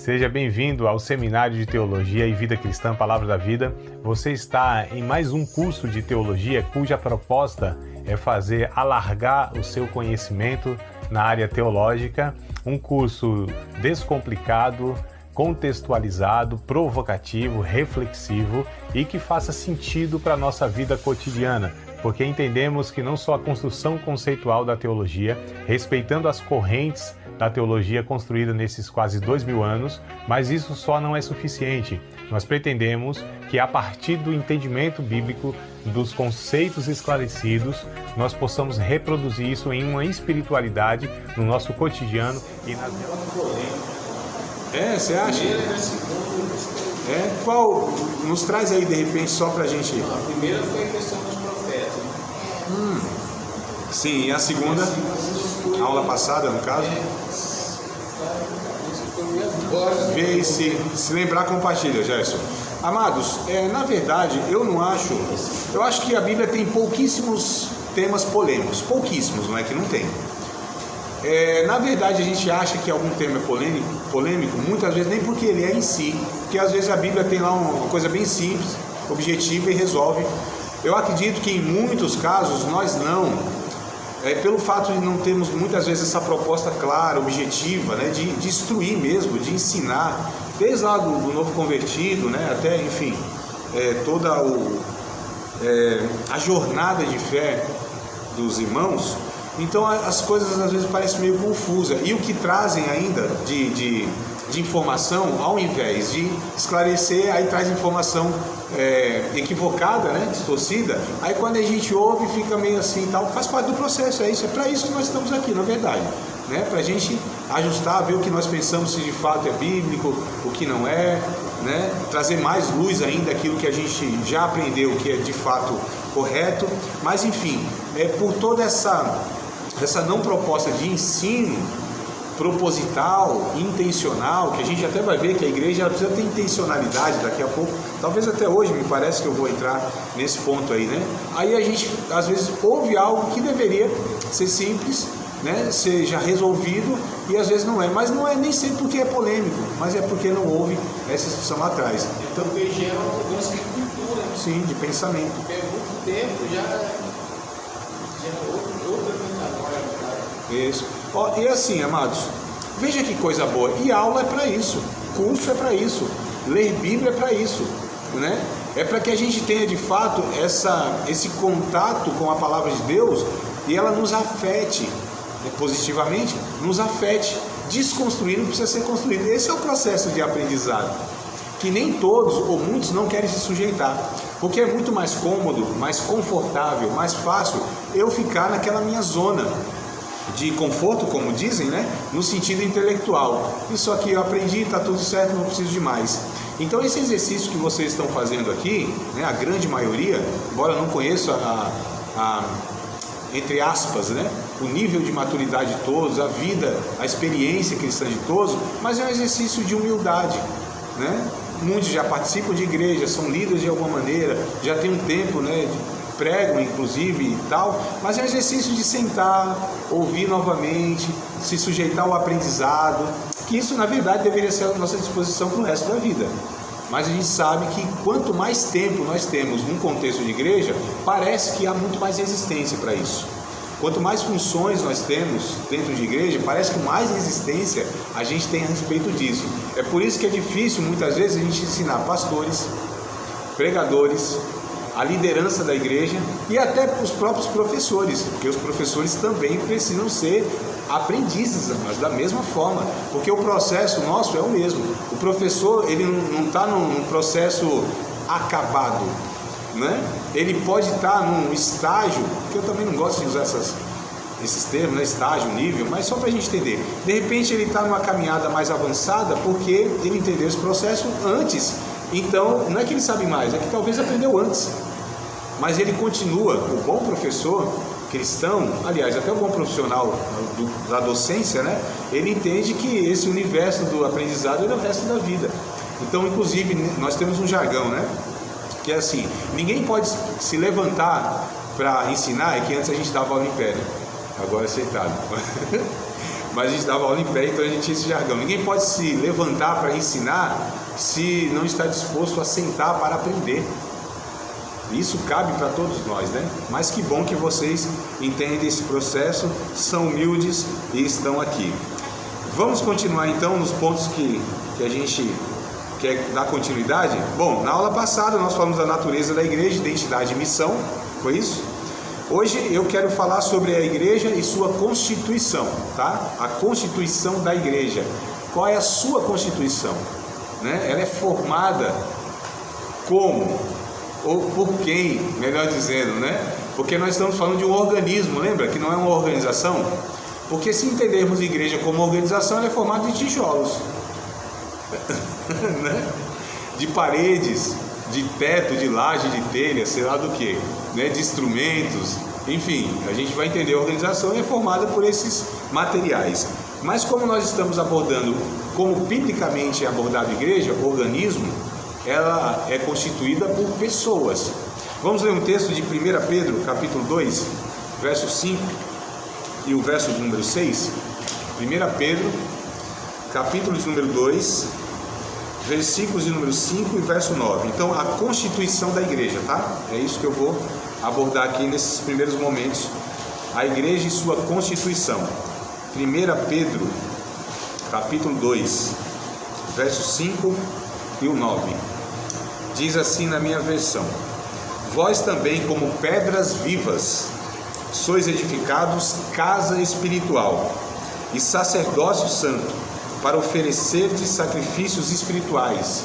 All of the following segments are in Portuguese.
Seja bem-vindo ao Seminário de Teologia e Vida Cristã Palavra da Vida. Você está em mais um curso de teologia cuja proposta é fazer alargar o seu conhecimento na área teológica, um curso descomplicado, contextualizado, provocativo, reflexivo e que faça sentido para a nossa vida cotidiana, porque entendemos que não só a construção conceitual da teologia, respeitando as correntes da teologia construída nesses quase 2000 anos, mas isso só não é suficiente. Nós pretendemos que a partir do entendimento bíblico, dos conceitos esclarecidos, nós possamos reproduzir isso em uma espiritualidade no nosso cotidiano e nas você acha? Qual? Nos traz aí de repente só pra gente. A primeira foi a questão dos profetas. Sim, e a segunda? A aula passada, no caso? Vê aí, se lembrar, compartilha, Gerson. Amados, na verdade, eu acho que a Bíblia tem pouquíssimos temas polêmicos, pouquíssimos, não é que não tem. Na verdade, a gente acha que algum tema é polêmico, muitas vezes nem porque ele é em si, porque às vezes a Bíblia tem lá uma coisa bem simples, objetiva e resolve. Eu acredito que em muitos casos nós não, pelo fato de não termos muitas vezes essa proposta clara, objetiva, né, de instruir mesmo, de ensinar, desde lá do novo convertido, né, até, enfim, toda a jornada de fé dos irmãos. Então as coisas às vezes parecem meio confusas, e o que trazem ainda de informação, ao invés de esclarecer, aí traz informação equivocada, né, distorcida. Aí quando a gente ouve fica meio assim e tal, faz parte do processo, é para isso que nós estamos aqui, na verdade, né, para a gente ajustar, ver o que nós pensamos, se de fato é bíblico, o que não é, né, trazer mais luz ainda aquilo que a gente já aprendeu que é de fato correto. Mas enfim, por toda essa não proposta de ensino proposital, intencional, que a gente até vai ver que a igreja precisa ter intencionalidade daqui a pouco, talvez até hoje, me parece que eu vou entrar nesse ponto aí, né? Aí a gente às vezes ouve algo que deveria ser simples, né, seja resolvido, e às vezes não é, mas não é nem sempre porque é polêmico, mas é porque não houve essa instrução lá atrás. Então gera uma mudança de cultura. Sim, de pensamento. Porque há muito tempo já outra mentalidade. Isso. E assim, amados, veja que coisa boa. E aula é para isso, curso é para isso, ler Bíblia é para isso, né? É para que a gente tenha de fato esse contato com a palavra de Deus e ela nos afete positivamente, nos afete. Desconstruir não precisa ser construído. Esse é o processo de aprendizado, que nem todos ou muitos não querem se sujeitar, porque é muito mais cômodo, mais confortável, mais fácil eu ficar naquela minha zona de conforto, como dizem, né? No sentido intelectual. Isso aqui eu aprendi, está tudo certo, não preciso de mais. Então esse exercício que vocês estão fazendo aqui, né, a grande maioria, embora eu não conheça entre aspas, né, o nível de maturidade de todos, a vida, a experiência cristã de todos, mas é um exercício de humildade, né? Muitos já participam de igreja, são líderes de alguma maneira, já tem um tempo, né, pregam inclusive e tal, mas é um exercício de sentar, ouvir novamente, se sujeitar ao aprendizado, que isso na verdade deveria ser a nossa disposição para o resto da vida. Mas a gente sabe que quanto mais tempo nós temos num contexto de igreja, parece que há muito mais resistência para isso. Quanto mais funções nós temos dentro de igreja, parece que mais resistência a gente tem a respeito disso. É por isso que é difícil muitas vezes a gente ensinar pastores, pregadores, a liderança da igreja e até os próprios professores, porque os professores também precisam ser aprendizes, mas da mesma forma, porque o processo nosso é o mesmo. O professor, ele não está num processo acabado, né? Ele pode estar num estágio, que eu também não gosto de usar esses termos, né? Estágio, nível, mas só para a gente entender. De repente ele está numa caminhada mais avançada porque ele entendeu esse processo antes. Então, não é que ele sabe mais, é que talvez aprendeu antes. Mas ele continua, o bom professor cristão, aliás, até o bom profissional da docência, né? Ele entende que esse universo do aprendizado é o resto da vida. Então, inclusive, nós temos um jargão, né? Que é assim, ninguém pode se levantar para ensinar, é que antes a gente dava aula em pé, né? Agora é sentado. mas a gente dava aula em pé, então a gente tinha esse jargão. Ninguém pode se levantar para ensinar se não está disposto a sentar para aprender. Isso cabe para todos nós, né? Mas que bom que vocês entendem esse processo, são humildes e estão aqui. Vamos continuar então nos pontos que a gente quer dar continuidade? Bom, na aula passada nós falamos da natureza da igreja, identidade e missão, foi isso? Hoje eu quero falar sobre a igreja e sua constituição, tá? A constituição da igreja. Qual é a sua constituição? Né? Ela é formada como? Ou por quem, melhor dizendo, né? Porque nós estamos falando de um organismo, lembra? Que não é uma organização? Porque se entendermos a igreja como organização, ela é formada de tijolos, né? De paredes, de teto, de laje, de telha, sei lá do que, né? De instrumentos, enfim, a gente vai entender a organização e é formada por esses materiais. Mas como nós estamos abordando, como biblicamente é abordado a igreja, organismo, ela é constituída por pessoas. Vamos ler um texto de 1 Pedro, capítulo 2, verso 5 e o verso de número 6. 1 Pedro, capítulo de número 2, versículos de número 5 e verso 9. Então, a constituição da igreja, tá? É isso que eu vou abordar aqui nesses primeiros momentos. A igreja e sua constituição. 1 Pedro, capítulo 2, verso 5 e o 9. Diz assim na minha versão: vós também, como pedras vivas, sois edificados casa espiritual e sacerdócio santo, para oferecerdes sacrifícios espirituais,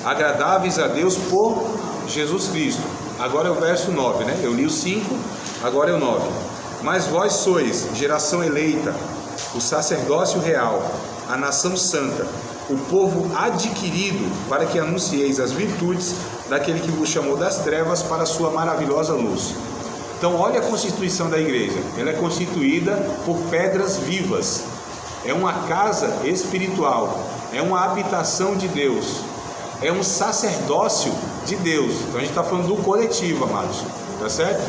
agradáveis a Deus por Jesus Cristo. Agora é o verso 9, né? Eu li o 5, agora é o 9. Mas vós sois geração eleita, o sacerdócio real, a nação santa, o povo adquirido, para que anuncieis as virtudes daquele que vos chamou das trevas para a sua maravilhosa luz. Então olha a constituição da igreja, ela é constituída por pedras vivas, é uma casa espiritual, é uma habitação de Deus, é um sacerdócio de Deus. Então a gente está falando do coletivo, amados, tá certo?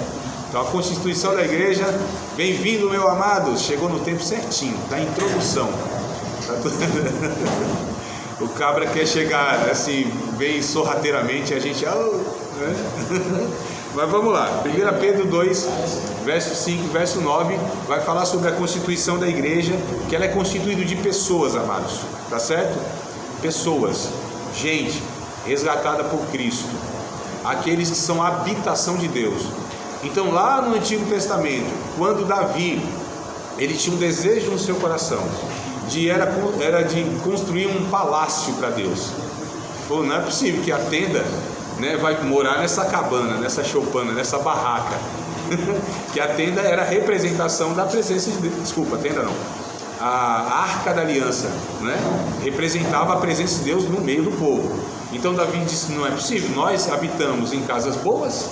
Então a constituição da igreja, bem-vindo meu amado, chegou no tempo certinho, da introdução. Tá tudo... O cabra quer chegar assim, bem sorrateiramente, a gente... né? Mas vamos lá, 1 Pedro 2, verso 5 e verso 9, vai falar sobre a constituição da igreja, que ela é constituída de pessoas, amados, tá certo? Pessoas, gente resgatada por Cristo, aqueles que são a habitação de Deus. Então lá no Antigo Testamento, quando Davi, ele tinha um desejo no seu coração, era de construir um palácio para Deus. Não é possível que a tenda, né, vai morar nessa cabana, nessa choupana, nessa barraca. Que a tenda era a representação da presença de Deus. Desculpa, a tenda não. A Arca da Aliança, né, representava a presença de Deus no meio do povo. Então Davi disse: não é possível, nós habitamos em casas boas,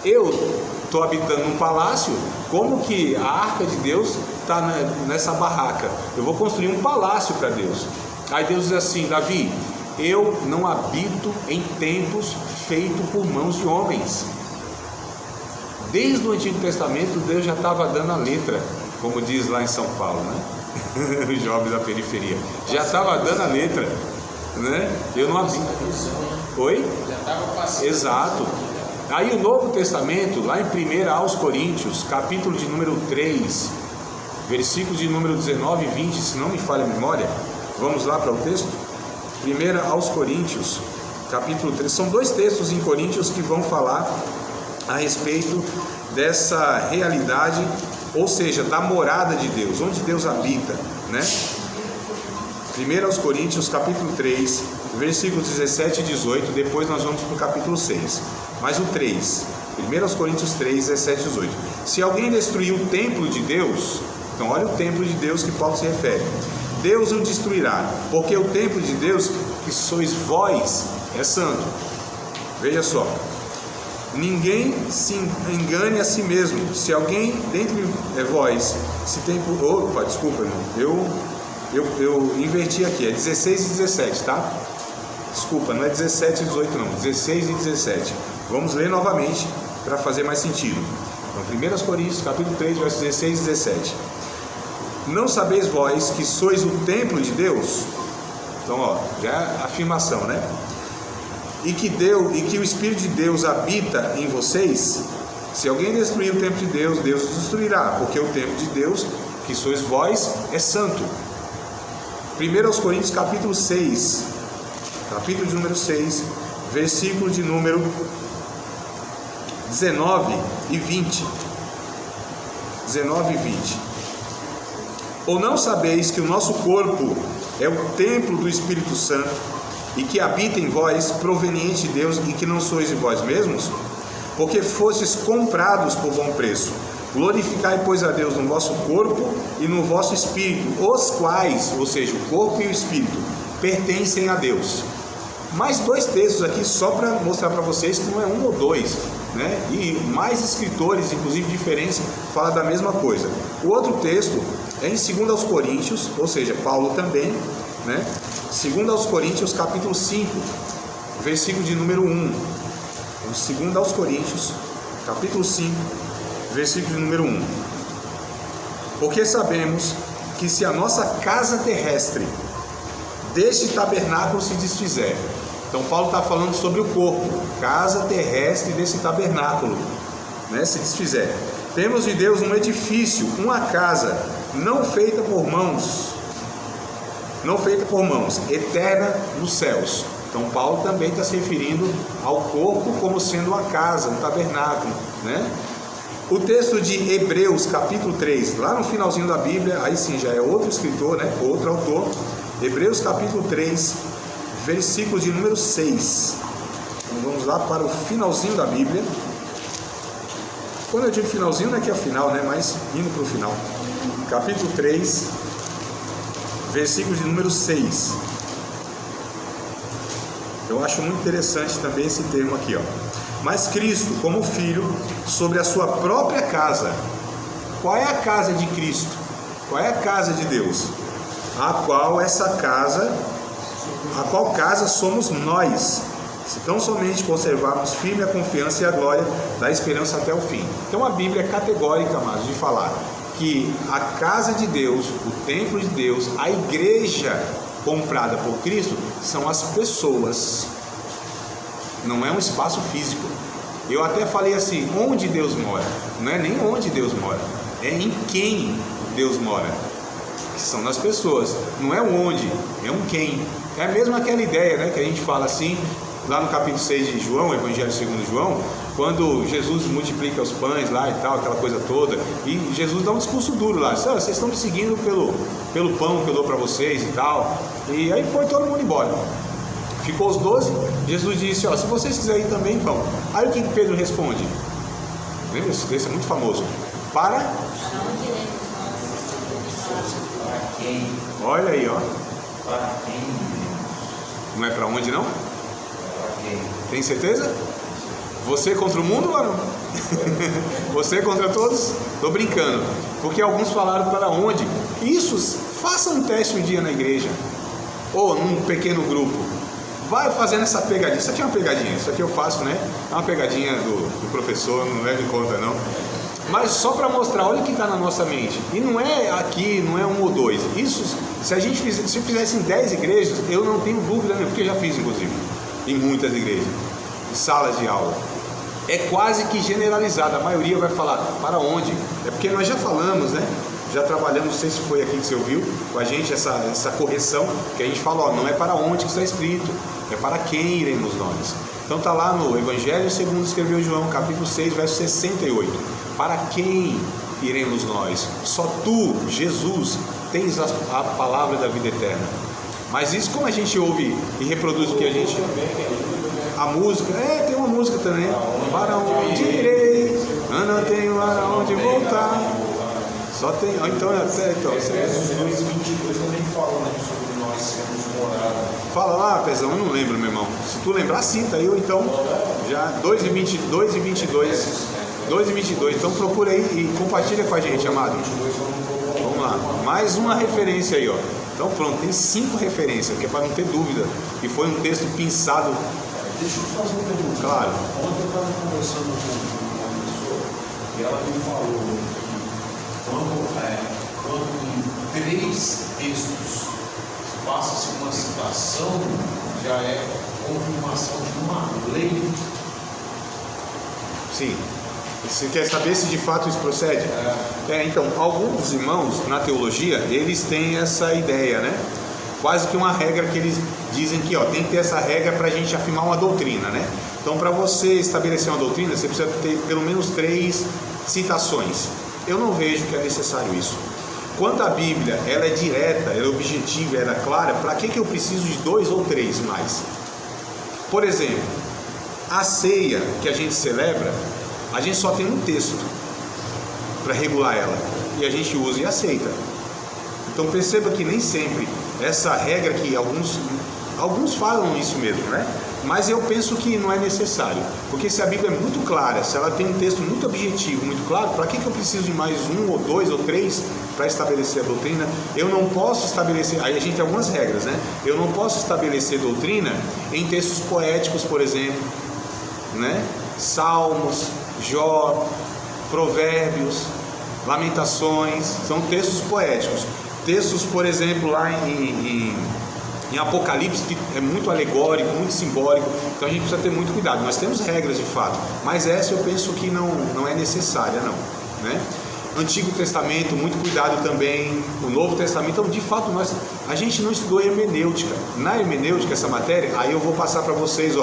eu estou habitando num palácio, como que a Arca de Deus está nessa barraca? Eu vou construir um palácio para Deus. Aí Deus diz assim: Davi, eu não habito em templos feitos por mãos de homens. Desde o Antigo Testamento Deus já estava dando a letra, como diz lá em São Paulo, né? Os jovens da periferia, já estava dando a letra, né? Eu não habito. Oi? Já estava passando. Exato. Aí o Novo Testamento, lá em 1 aos Coríntios, capítulo de número 3, versículos de número 19 e 20, se não me falha a memória, vamos lá para o texto? 1 aos Coríntios, capítulo 3, são dois textos em Coríntios que vão falar a respeito dessa realidade, ou seja, da morada de Deus, onde Deus habita, né? 1 aos Coríntios, capítulo 3, versículos 17 e 18, depois nós vamos para o capítulo 6, mas o 3, 1 aos Coríntios 3, 17 e 18. Se alguém destruir o templo de Deus, então olha o templo de Deus que Paulo se refere, Deus o destruirá, porque o templo de Deus, que sois vós, é santo. Veja só, ninguém se engane a si mesmo. Se alguém dentre vós se tem... Opa, desculpa, irmão, eu inverti aqui, é 16 e 17, tá? Desculpa, não é 17 e 18 não, 16 e 17. Vamos ler novamente para fazer mais sentido. Então, 1 Coríntios, capítulo 3, versos 16 e 17. Não sabeis vós que sois o templo de Deus? Então, ó, já é afirmação, né? E que o Espírito de Deus habita em vocês. Se alguém destruir o templo de Deus, Deus o destruirá, porque o templo de Deus, que sois vós, é santo. 1 Coríntios capítulo 6, capítulo de número 6, versículo de número 19 e 20. 19 e 20. Ou não sabeis que o nosso corpo é o templo do Espírito Santo, e que habita em vós, proveniente de Deus, e que não sois de vós mesmos? Porque fostes comprados por bom preço. Glorificai, pois, a Deus no vosso corpo e no vosso espírito, os quais, ou seja, o corpo e o espírito, pertencem a Deus. Mais dois textos aqui só para mostrar para vocês que não é um ou dois, né? E mais escritores, inclusive diferentes, falam da mesma coisa. O outro texto é em 2 Coríntios, ou seja, Paulo também, né? 2 Coríntios capítulo 5, versículo de número 1. Então, 2 Coríntios capítulo 5, versículo de número 1. Porque sabemos que se a nossa casa terrestre deste tabernáculo se desfizer. Então Paulo está falando sobre o corpo, casa terrestre desse tabernáculo, né, se desfizer. Temos de Deus um edifício, uma casa, não feita por mãos, eterna nos céus. Então Paulo também está se referindo ao corpo como sendo uma casa, um tabernáculo, né? O texto de Hebreus capítulo 3, lá no finalzinho da Bíblia, aí sim já é outro escritor, né? Outro autor. Hebreus capítulo 3, versículo de número 6. Então vamos lá para o finalzinho da Bíblia. Quando eu digo finalzinho, não é que é final, né? Mas indo para o final. Capítulo 3, versículo de número 6. Eu acho muito interessante também esse termo aqui, ó. Mas Cristo, como Filho, sobre a sua própria casa. Qual é a casa de Cristo? Qual é a casa de Deus? A qual casa somos nós, se tão somente conservarmos firme a confiança e a glória da esperança até o fim. Então a Bíblia é categórica, amados, de falar que a casa de Deus, o templo de Deus, a igreja comprada por Cristo, são as pessoas, não é um espaço físico. Eu até falei assim, onde Deus mora? Não é nem onde Deus mora, é em quem Deus mora, que são nas pessoas. Não é o onde, é um quem. É mesmo aquela ideia, né, que a gente fala assim, lá no capítulo 6 de João, Evangelho segundo João, quando Jesus multiplica os pães lá e tal, aquela coisa toda, e Jesus dá um discurso duro lá, vocês estão me seguindo pelo pão que eu dou para vocês e tal, e aí foi todo mundo embora. Ficou os 12, Jesus disse, ó, se vocês quiserem ir também, vão. Aí o que Pedro responde? Lembra? Esse é muito famoso. Para? Olha aí, ó. Não é para onde, não? Tem certeza? Você contra o mundo ou não? Você contra todos? Tô brincando. Porque alguns falaram para onde. Isso, faça um teste um dia na igreja. Ou num pequeno grupo. Vai fazendo essa pegadinha. Isso aqui é uma pegadinha. Isso aqui eu faço, né? É uma pegadinha do professor, não leve em conta, não. Mas só para mostrar, olha o que está na nossa mente. E não é aqui, não é um ou dois. Isso, se a gente se fizesse em 10 igrejas, eu não tenho dúvida nenhuma, porque eu já fiz, inclusive, em muitas igrejas, em salas de aula. É quase que generalizado, a maioria vai falar, para onde? É porque nós já falamos, né? Já trabalhamos, não sei se foi aqui que você ouviu, com a gente, essa correção, que a gente fala, ó, não é para onde que está escrito, é para quem iremos nós. Então está lá no Evangelho segundo escreveu João, capítulo 6, verso 68. Para quem iremos nós? Só tu, Jesus, tens a palavra da vida eterna. Mas isso, como a gente ouve e reproduz o que a gente... A música, tem uma música também. Para onde irei? Eu não tenho para onde voltar. Só tem... Então, Efésios 2:22 também fala, né, sobre nós sermos morada. Fala lá, Pezão, eu não lembro, meu irmão. Se tu lembrar, cita eu, então. Já 2:22 e 22. 2:22. Então procura aí e compartilha com a gente, amado. Vamos lá. Mais uma referência aí, ó. Então pronto, tem 5 referências, que é para não ter dúvida. E foi um texto pensado. Deixa eu te fazer uma pergunta. Claro. Ontem eu estava conversando com uma pessoa e ela me falou que quando em 3 textos passa-se uma citação, já é confirmação de uma lei. Sim. Você quer saber se de fato isso procede? Então, alguns irmãos na teologia, eles têm essa ideia, né? Quase que uma regra que eles dizem que tem que ter essa regra para a gente afirmar uma doutrina, né? Então, para você estabelecer uma doutrina, você precisa ter pelo menos 3 citações. Eu não vejo que é necessário isso. Quando a Bíblia ela é direta, ela é objetiva, ela é clara, para que eu preciso de 2 ou 3 mais? Por exemplo, a ceia que a gente celebra, a gente só tem um texto para regular ela, e a gente usa e aceita. Então perceba que nem sempre essa regra que alguns falam isso mesmo, né? Mas eu penso que não é necessário, porque se a Bíblia é muito clara, se ela tem um texto muito objetivo, muito claro, para que eu preciso de mais 1 ou 2 ou 3 para estabelecer a doutrina? Eu não posso estabelecer, aí a gente tem algumas regras, né? Eu não posso estabelecer doutrina em textos poéticos, por exemplo, né? Salmos, Jó, Provérbios, Lamentações, são textos poéticos. Textos, por exemplo, lá em Apocalipse, que é muito alegórico, muito simbólico, então a gente precisa ter muito cuidado. Nós temos regras de fato, mas essa eu penso que não é necessária, não, né? Antigo Testamento, muito cuidado também. O Novo Testamento, então, de fato, a gente não estudou hermenêutica. Na hermenêutica, essa matéria, aí eu vou passar para vocês,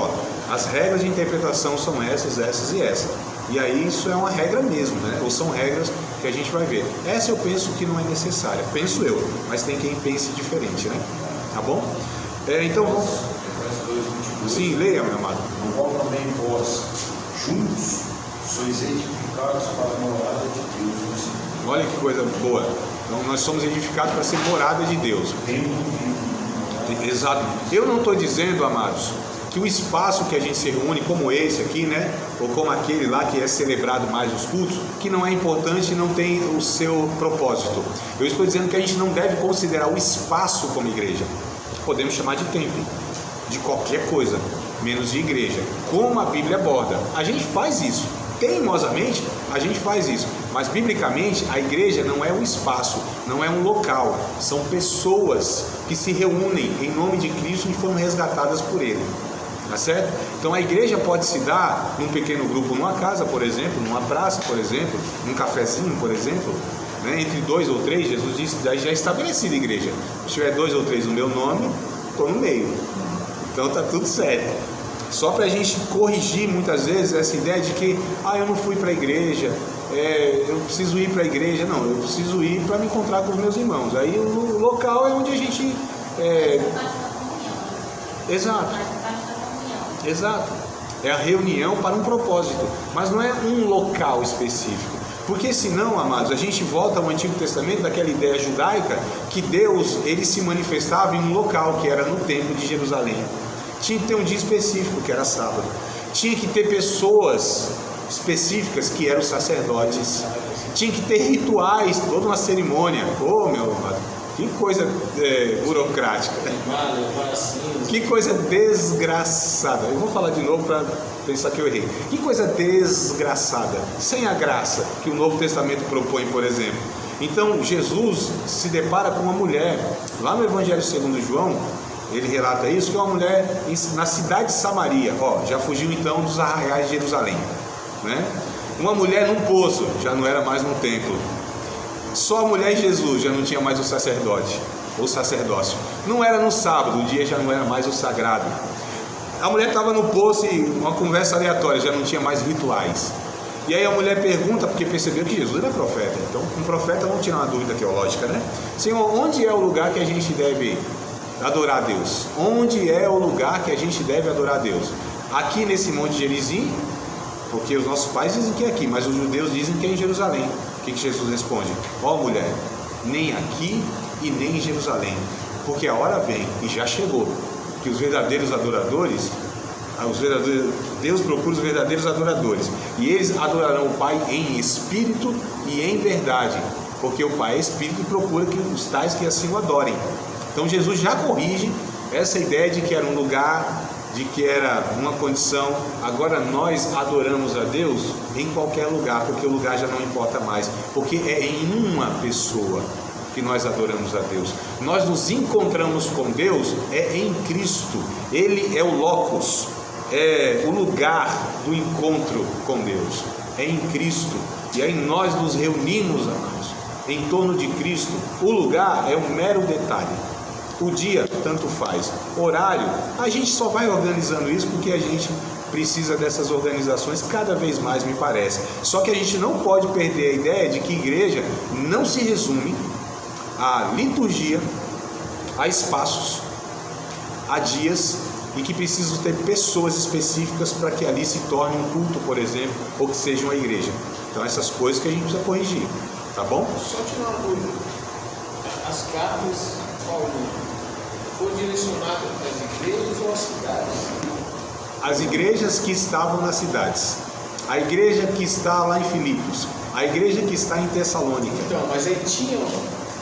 as regras de interpretação são essas, essas e essas. E aí isso é uma regra mesmo, né? Ou são regras que a gente vai ver. Essa eu penso que não é necessária, penso eu, mas tem quem pense diferente, né? Tá bom? Então vamos. Sim, leia, meu amado. No qual também vós, juntos, sois edificados para a morada de Deus no Senhor. Olha que coisa boa. Então nós somos edificados para ser morada de Deus. Exato. Eu não estou dizendo, amados, que o espaço que a gente se reúne, como esse aqui, né? Ou como aquele lá que é celebrado mais os cultos, que não é importante e não tem o seu propósito. Eu estou dizendo que a gente não deve considerar o espaço como igreja. Podemos chamar de templo, de qualquer coisa, menos de igreja. Como a Bíblia aborda. A gente faz isso. Teimosamente, a gente faz isso. Mas, biblicamente, a igreja não é um espaço, não é um local. São pessoas que se reúnem em nome de Cristo e foram resgatadas por Ele. Tá certo? Então, a igreja pode se dar num pequeno grupo, numa casa, por exemplo, numa praça, por exemplo, num cafezinho, por exemplo, né? Entre 2 ou 3, Jesus disse, já é estabelecida a igreja. Se tiver 2 ou 3 no meu nome, estou no meio. Então, tá tudo certo. Só para a gente corrigir muitas vezes essa ideia de que eu não fui para a igreja, eu preciso ir para a igreja. Não, eu preciso ir para me encontrar com os meus irmãos. Aí o local é onde a gente... Exato. Exato. É a reunião para um propósito, mas não é um local específico. Porque senão, amados, a gente volta ao Antigo Testamento, daquela ideia judaica, que Deus, ele se manifestava em um local, que era no Templo de Jerusalém. Tinha que ter um dia específico, que era sábado. Tinha que ter pessoas específicas, que eram os sacerdotes. Tinha que ter rituais, toda uma cerimônia. Meu amado, que coisa burocrática. Que coisa desgraçada. Eu vou falar de novo para pensar que eu errei. Que coisa desgraçada. Sem a graça que o Novo Testamento propõe, por exemplo. Então, Jesus se depara com uma mulher. Lá no Evangelho segundo João, ele relata isso, que é uma mulher na cidade de Samaria, já fugiu então dos arraiais de Jerusalém, né? Uma mulher num poço, já não era mais num templo. Só a mulher e Jesus, já não tinha mais o sacerdote, ou sacerdócio. Não era no sábado, o dia já não era mais o sagrado. A mulher estava no poço e uma conversa aleatória, já não tinha mais rituais. E aí a mulher pergunta, porque percebeu que Jesus era profeta. Então, um profeta, vamos tirar uma dúvida teológica, né? Senhor, onde é o lugar que a gente deve adorar a Deus? Onde é o lugar que a gente deve adorar a Deus? Aqui nesse Monte Gerizim? Porque os nossos pais dizem que é aqui, mas os judeus dizem que é em Jerusalém. O que Jesus responde? Mulher, nem aqui e nem em Jerusalém, porque a hora vem, e já chegou, que os verdadeiros adoradores, Deus procura os verdadeiros adoradores, e eles adorarão o Pai em espírito e em verdade, porque o Pai é espírito e procura que os tais que assim o adorem. Então Jesus já corrige essa ideia de que era um lugar, de que era uma condição. Agora nós adoramos a Deus em qualquer lugar, porque o lugar já não importa mais, porque é em uma pessoa. que nós adoramos a Deus. Nós nos encontramos com Deus em Cristo. Ele é o locus, é o lugar do encontro com Deus. É em Cristo. E aí nós nos reunimos, amados, em torno de Cristo. O lugar é um mero detalhe. O dia, tanto faz. Horário, a gente só vai organizando isso porque a gente precisa dessas organizações cada vez mais, me parece. Só que a gente não pode perder a ideia de que igreja não se resume a liturgia, a espaços, a dias, e que precisam ter pessoas específicas para que ali se torne um culto, por exemplo, ou que seja uma igreja. Então essas coisas que a gente precisa corrigir, tá bom? Só tirar uma dúvida. As cartas de Paulo foram direcionadas às igrejas ou às cidades? As igrejas que estavam nas cidades, a igreja que está lá em Filipos, a igreja que está em Tessalônica. Então, mas aí tinha um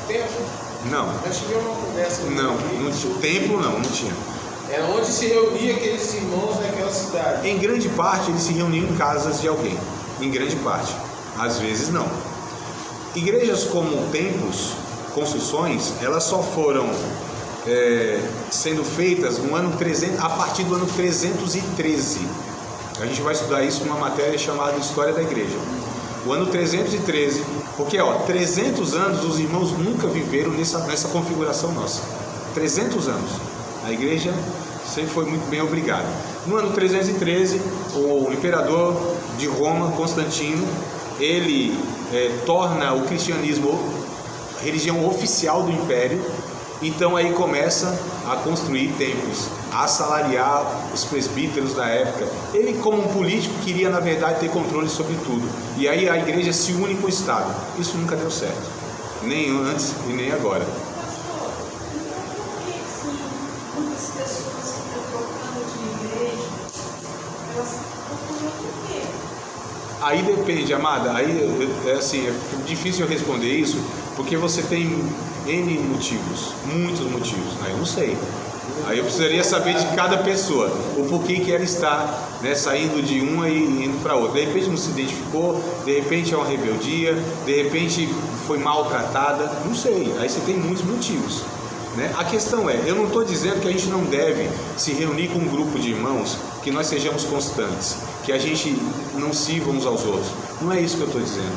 templo? Não. Nós tivemos uma conversa. Não tinha. Templo não tinha. Era onde se reunia aqueles irmãos naquela cidade. Em grande parte eles se reuniam em casas de alguém. Em grande parte. Às vezes não. Igrejas como templos, construções, elas só foram sendo feitas no ano 300, a partir do ano 313. A gente vai estudar isso numa matéria chamada História da Igreja. O ano 313, porque 300 anos os irmãos nunca viveram nessa configuração nossa. 300 anos. A igreja sempre foi muito bem obrigada. No ano 313, o imperador de Roma, Constantino, ele torna o cristianismo a religião oficial do império. Então aí começa a construir templos, a assalariar os presbíteros da época. Ele, como um político, queria na verdade ter controle sobre tudo. E aí a igreja se une com o Estado. Isso nunca deu certo, nem antes e nem agora. Aí depende, amada, aí é difícil eu responder isso, porque você tem N motivos, muitos motivos, aí eu não sei. Aí eu precisaria saber de cada pessoa, o porquê que ela está saindo de uma e indo para outra. De repente não se identificou, de repente é uma rebeldia, de repente foi maltratada, não sei, aí você tem muitos motivos. A questão eu não estou dizendo que a gente não deve se reunir com um grupo de irmãos, que nós sejamos constantes, que a gente não sirva uns aos outros. Não é isso que eu estou dizendo.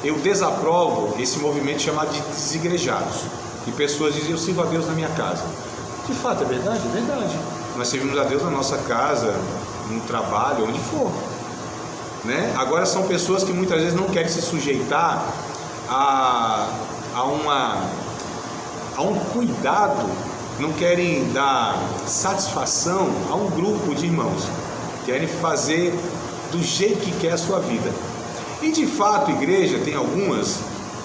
Eu desaprovo esse movimento chamado de desigrejados, que pessoas dizem: eu sirvo a Deus na minha casa. De fato, é verdade? É verdade. Nós servimos a Deus na nossa casa, no trabalho, onde for. Agora são pessoas que muitas vezes não querem se sujeitar a um cuidado, não querem dar satisfação a um grupo de irmãos, querem fazer do jeito que quer a sua vida. E de fato, igreja tem algumas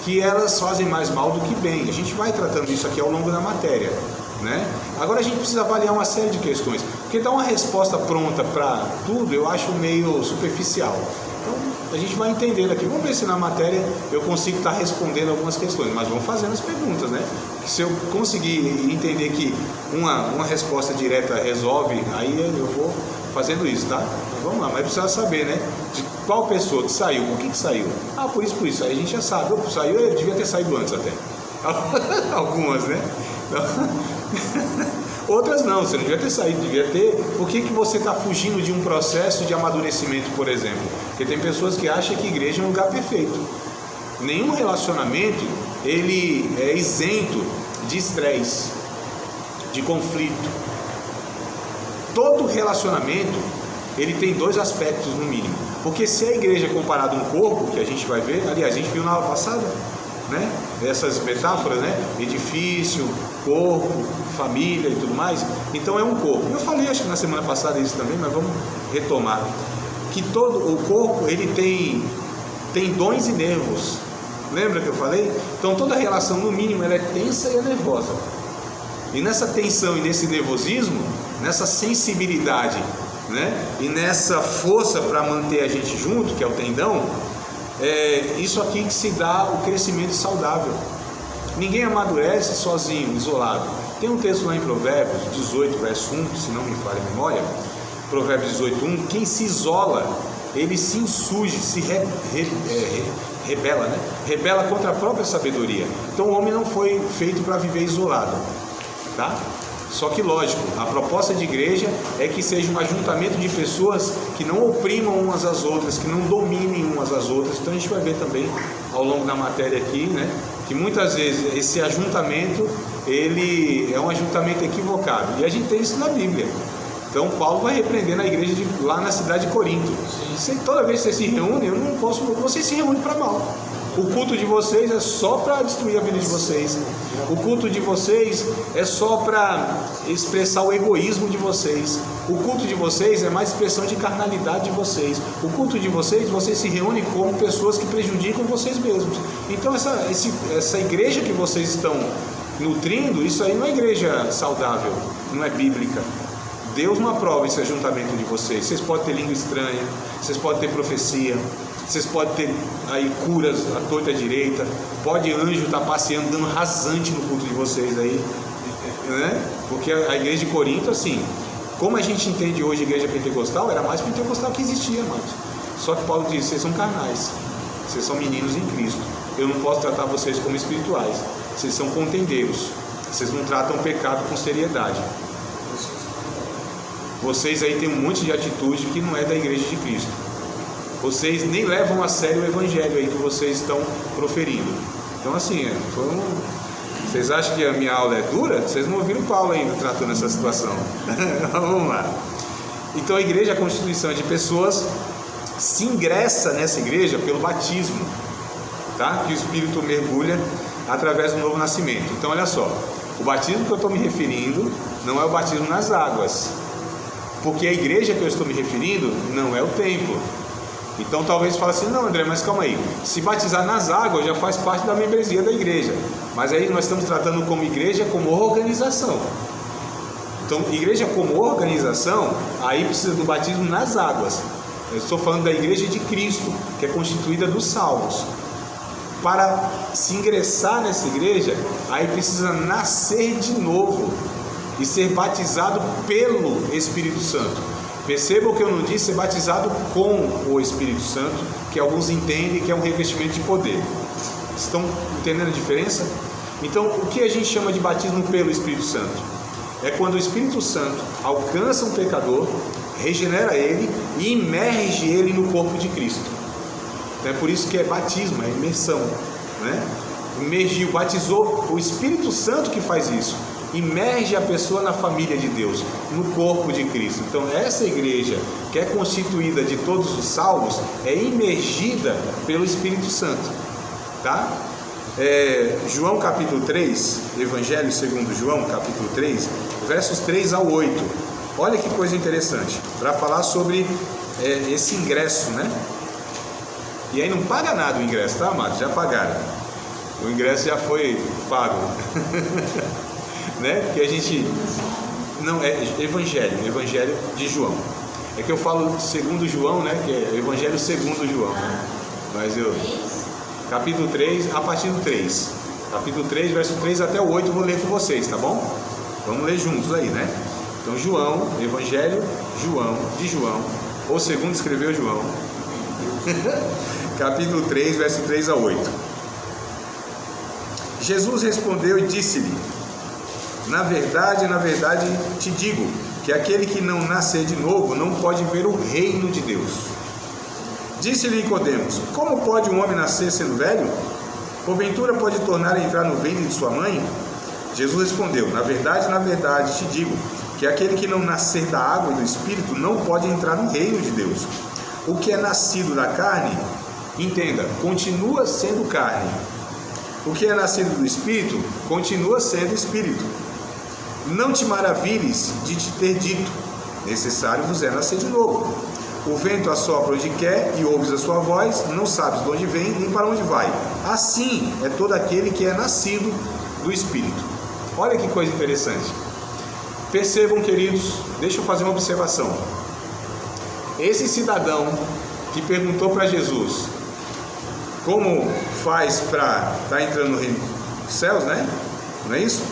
que elas fazem mais mal do que bem. A gente vai tratando isso aqui ao longo da matéria, Agora a gente precisa avaliar uma série de questões, porque dar uma resposta pronta para tudo eu acho meio superficial. Então a gente vai entendendo aqui, vamos ver se na matéria eu consigo estar respondendo algumas questões, mas vamos fazendo as perguntas, Se eu conseguir entender que uma resposta direta resolve, aí eu vou fazendo isso, tá? Então, vamos lá, mas precisa saber, de qual pessoa que saiu, por que saiu? Por isso, aí a gente já sabe, saiu, eu devia ter saído antes até. Algumas, Outras não, você não devia ter saído, devia ter. Por que você está fugindo de um processo de amadurecimento, por exemplo? Porque tem pessoas que acham que a igreja é um lugar perfeito. Nenhum relacionamento ele é isento de estresse, de conflito. Todo relacionamento ele tem dois aspectos no mínimo. Porque se a igreja é comparada a um corpo, que a gente vai ver, aliás, a gente viu na aula passada, essas metáforas, edifício, corpo, família e tudo mais. Então é um corpo. Eu falei, acho que na semana passada isso também, mas vamos retomar. Que todo o corpo ele tem tendões e nervos. Lembra que eu falei? Então toda relação, no mínimo, ela é tensa e é nervosa. E nessa tensão e nesse nervosismo, nessa sensibilidade, e nessa força para manter a gente junto, que é o tendão, isso aqui que se dá o crescimento saudável. Ninguém amadurece sozinho, isolado. Tem um texto lá em Provérbios 18, verso 1, se não me falha a memória, Provérbios 18, 1, quem se isola, ele se insurge, se rebela, né? Rebela contra a própria sabedoria. Então o homem não foi feito para viver isolado, tá? Só que lógico, a proposta de igreja é que seja um ajuntamento de pessoas que não oprimam umas às outras, que não dominem umas às outras. Então a gente vai ver também ao longo da matéria aqui, né, que muitas vezes esse ajuntamento, ele é um ajuntamento equivocado. E a gente tem isso na Bíblia. Então Paulo vai repreender na igreja lá na cidade de Corinto. Toda vez que vocês se reúnem, eu não posso, vocês se reúnem para mal. O culto de vocês é só para destruir a vida de vocês. O culto de vocês é só para expressar o egoísmo de vocês. O culto de vocês é mais expressão de carnalidade de vocês. O culto de vocês se reúnem como pessoas que prejudicam vocês mesmos. Então essa igreja que vocês estão nutrindo, isso aí não é igreja saudável, não é bíblica. Deus não aprova esse ajuntamento de vocês. Vocês podem ter língua estranha, vocês podem ter profecia, vocês podem ter aí curas à torta e à direita, pode anjo estar passeando, dando rasante no culto de vocês aí, né? Porque a igreja de Corinto, assim, como a gente entende hoje a igreja pentecostal, era mais pentecostal que existia, amados. Só que Paulo diz, vocês são carnais, vocês são meninos em Cristo, eu não posso tratar vocês como espirituais, vocês são contendeiros, vocês não tratam o pecado com seriedade. Vocês aí têm um monte de atitude que não é da igreja de Cristo. Vocês nem levam a sério o evangelho aí que vocês estão proferindo. Então assim, vocês acham que a minha aula é dura? Vocês não ouviram Paulo ainda tratando essa situação. Vamos lá. Então a igreja, a constituição de pessoas, se ingressa nessa igreja pelo batismo, tá? Que o Espírito mergulha através do novo nascimento. Então olha só, o batismo que eu estou me referindo não é o batismo nas águas, porque a igreja que eu estou me referindo não é o templo. Então talvez fale assim, não André, mas calma aí, se batizar nas águas já faz parte da membresia da igreja, mas aí nós estamos tratando como igreja como organização. Então igreja como organização, aí precisa do batismo nas águas. Eu estou falando da igreja de Cristo, que é constituída dos salvos. Para se ingressar nessa igreja, aí precisa nascer de novo e ser batizado pelo Espírito Santo. Percebam que eu não disse ser batizado com o Espírito Santo, que alguns entendem que é um revestimento de poder. Estão entendendo a diferença? Então, o que a gente chama de batismo pelo Espírito Santo? É quando o Espírito Santo alcança um pecador, regenera ele e imerge ele no corpo de Cristo. Então, é por isso que é batismo, é imersão, né? Imergiu, batizou, o Espírito Santo que faz isso. Imerge a pessoa na família de Deus, no corpo de Cristo. Então essa igreja, que é constituída de todos os salvos, é imergida pelo Espírito Santo, tá? João capítulo 3, Evangelho segundo João capítulo 3, versos 3 ao 8. Olha que coisa interessante, para falar sobre esse ingresso, né? E aí não paga nada o ingresso, tá, amados? Já pagaram. O ingresso já foi pago. Né? Porque a gente não é evangelho de João. É que eu falo segundo João, né? Que é evangelho segundo João, né? Mas capítulo 3, a partir do 3. Capítulo 3, verso 3 até o 8 eu vou ler com vocês, tá bom? Vamos ler juntos aí, né? Então João, evangelho de João, ou segundo escreveu João. Capítulo 3, verso 3 a 8. Jesus respondeu e disse-lhe: na verdade, te digo que aquele que não nascer de novo não pode ver o reino de Deus. Disse-lhe Nicodemos: como pode um homem nascer sendo velho? Porventura pode tornar a entrar no ventre de sua mãe? Jesus respondeu: na verdade te digo que aquele que não nascer da água e do Espírito não pode entrar no reino de Deus. O que é nascido da carne, entenda, continua sendo carne. O que é nascido do Espírito, continua sendo Espírito. Não te maravilhes de te ter dito: necessário vos é nascer de novo. O vento assopra onde quer e ouves a sua voz, não sabes de onde vem nem para onde vai. Assim é todo aquele que é nascido do Espírito. Olha que coisa interessante. Percebam, queridos, deixa eu fazer uma observação. Esse cidadão que perguntou para Jesus como faz para estar entrando no reino dos céus, né? Não é isso?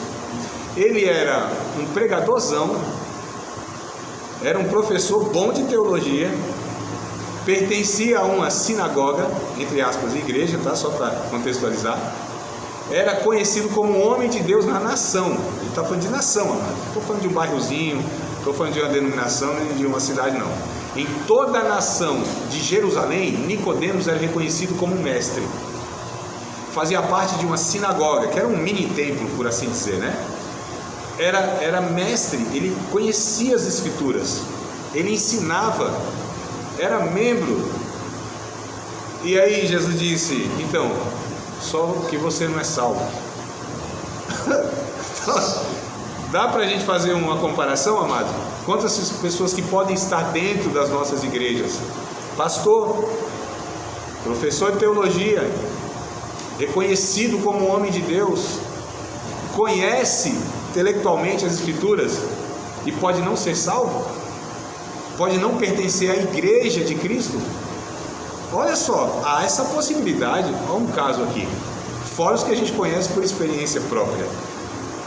Ele era um pregadorzão, era um professor bom de teologia, pertencia a uma sinagoga, entre aspas, igreja, tá? Só para contextualizar. Era conhecido como um homem de Deus na nação. Ele está falando de nação, amado. Não estou falando de um bairrozinho, não estou falando de uma denominação, nem de uma cidade, não. Em toda a nação de Jerusalém, Nicodemos era reconhecido como um mestre. Fazia parte de uma sinagoga, que era um mini templo, por assim dizer, né? Era mestre, ele conhecia as escrituras, ele ensinava, era membro. E aí Jesus disse: então, só que você não é salvo. Dá pra gente fazer uma comparação, amado? Quantas pessoas que podem estar dentro das nossas igrejas? Pastor, professor de teologia, reconhecido como homem de Deus, conhece intelectualmente as escrituras e pode não ser salvo? Pode não pertencer à igreja de Cristo? Olha só, há essa possibilidade. Há um caso aqui, fora os que a gente conhece por experiência própria,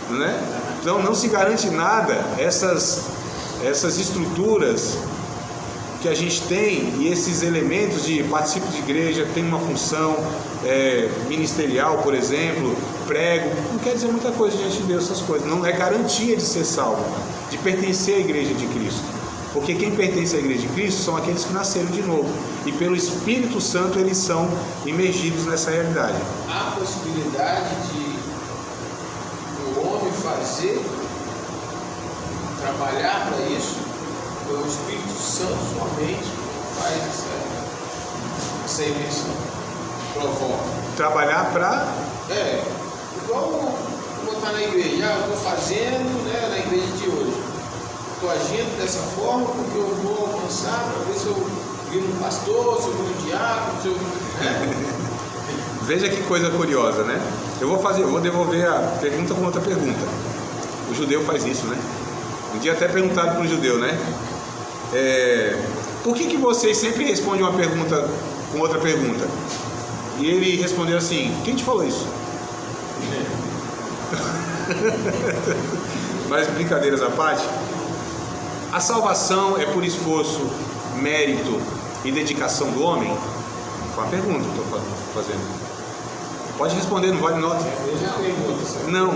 né? Então não se garante nada. Essas estruturas que a gente tem e esses elementos de participo de igreja, tem uma função ministerial, por exemplo, prego, não quer dizer muita coisa diante de Deus, essas coisas. Não é garantia de ser salvo, de pertencer à igreja de Cristo. Porque quem pertence à igreja de Cristo são aqueles que nasceram de novo. E pelo Espírito Santo eles são imergidos nessa realidade. Há possibilidade de o homem fazer, trabalhar para isso, o Espírito Santo somente faz essa imersão, provoca. Trabalhar para... igual botar na igreja, eu estou fazendo, né, na igreja de hoje. Estou agindo dessa forma porque eu vou alcançar para ver se eu viro um pastor, se eu viro um diácono, se eu... Veja que coisa curiosa, né? Eu vou devolver a pergunta com outra pergunta. O judeu faz isso, né? Um dia até perguntaram para um judeu, né? Por que vocês sempre respondem uma pergunta com outra pergunta? E ele respondeu assim: quem te falou isso? Mas brincadeiras à parte, a salvação é por esforço, mérito e dedicação do homem? Foi uma pergunta que estou fazendo. Pode responder, não vale nota. Não.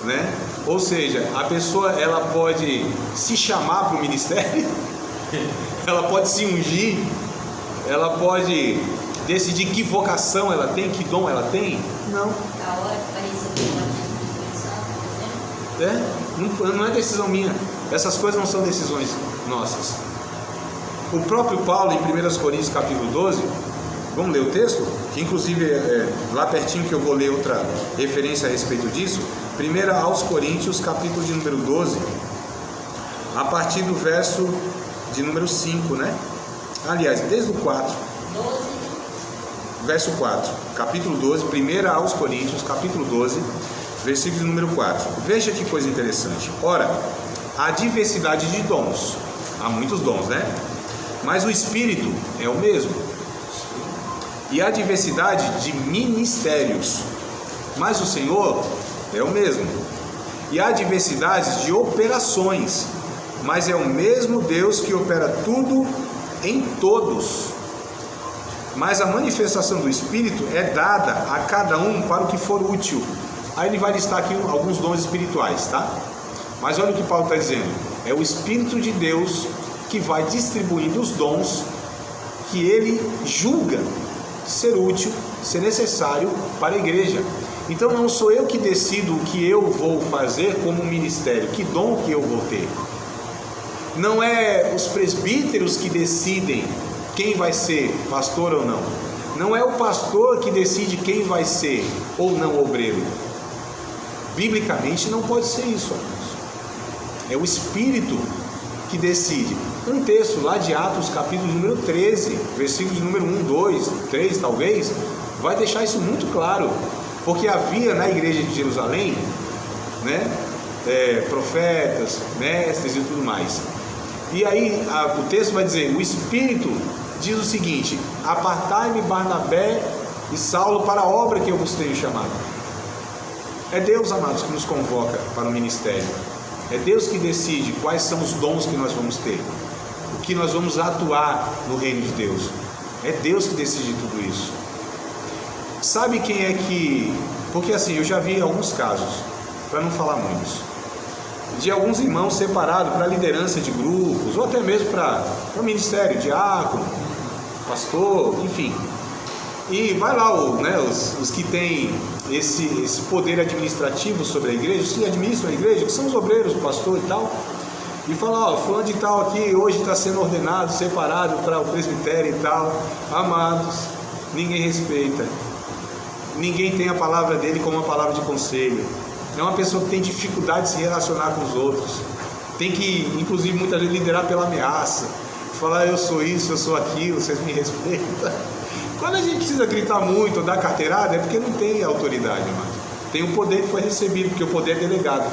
Né? Ou seja, a pessoa ela pode se chamar para o ministério, ela pode se ungir, ela pode decidir que vocação ela tem, que dom ela tem. Não. Não é decisão minha. Essas coisas não são decisões nossas. O próprio Paulo, em 1 Coríntios capítulo 12, vamos ler o texto? Que inclusive lá pertinho que eu vou ler outra referência a respeito disso. 1 aos Coríntios, capítulo de número 12, a partir do verso de número 5, né? Aliás, desde o 4. 12. Verso 4, capítulo 12, 1 aos Coríntios, capítulo 12, versículo de número 4. Veja que coisa interessante. Ora, há diversidade de dons, há muitos dons, né? Mas o Espírito é o mesmo. E há diversidade de ministérios, mas o Senhor é o mesmo. E há diversidade de operações, mas é o mesmo Deus que opera tudo em todos. Mas a manifestação do Espírito é dada a cada um para o que for útil. Aí ele vai listar aqui alguns dons espirituais, tá? Mas olha o que Paulo está dizendo. É o Espírito de Deus que vai distribuindo os dons que ele julga ser útil, ser necessário para a igreja. Então não sou eu que decido o que eu vou fazer como ministério, que dom que eu vou ter. Não é os presbíteros que decidem quem vai ser pastor ou não. Não é o pastor que decide quem vai ser ou não obreiro. Biblicamente não pode ser isso, amigos. É o Espírito que decide. Um texto lá de Atos, capítulo número 13, versículo de número 1, 2, 3 talvez, vai deixar isso muito claro. Porque havia na igreja de Jerusalém, né, profetas, mestres e tudo mais. E aí o texto vai dizer, o Espírito diz o seguinte: apartai-me Barnabé e Saulo para a obra que eu vos tenho chamado. É Deus, amados, que nos convoca para o ministério. É Deus que decide quais são os dons que nós vamos ter. O que nós vamos atuar no reino de Deus. É Deus que decide tudo isso. Sabe quem é que... Porque assim, eu já vi alguns casos, para não falar muitos, de alguns irmãos separados para liderança de grupos, ou até mesmo para o ministério, diácono, pastor, enfim. E vai lá os que têm esse poder administrativo sobre a igreja, os que administram a igreja, que são os obreiros, o pastor e tal, e fala, ó, fulano de tal aqui hoje está sendo ordenado, separado para o presbitério e tal. Amados, ninguém respeita, ninguém tem a palavra dele como uma palavra de conselho. É uma pessoa que tem dificuldade de se relacionar com os outros, tem que, inclusive, muitas vezes liderar pela ameaça, falar eu sou isso, eu sou aquilo, vocês me respeitam. Quando a gente precisa gritar muito ou dar carteirada, é porque não tem autoridade, mas tem o poder que foi recebido, porque o poder é delegado.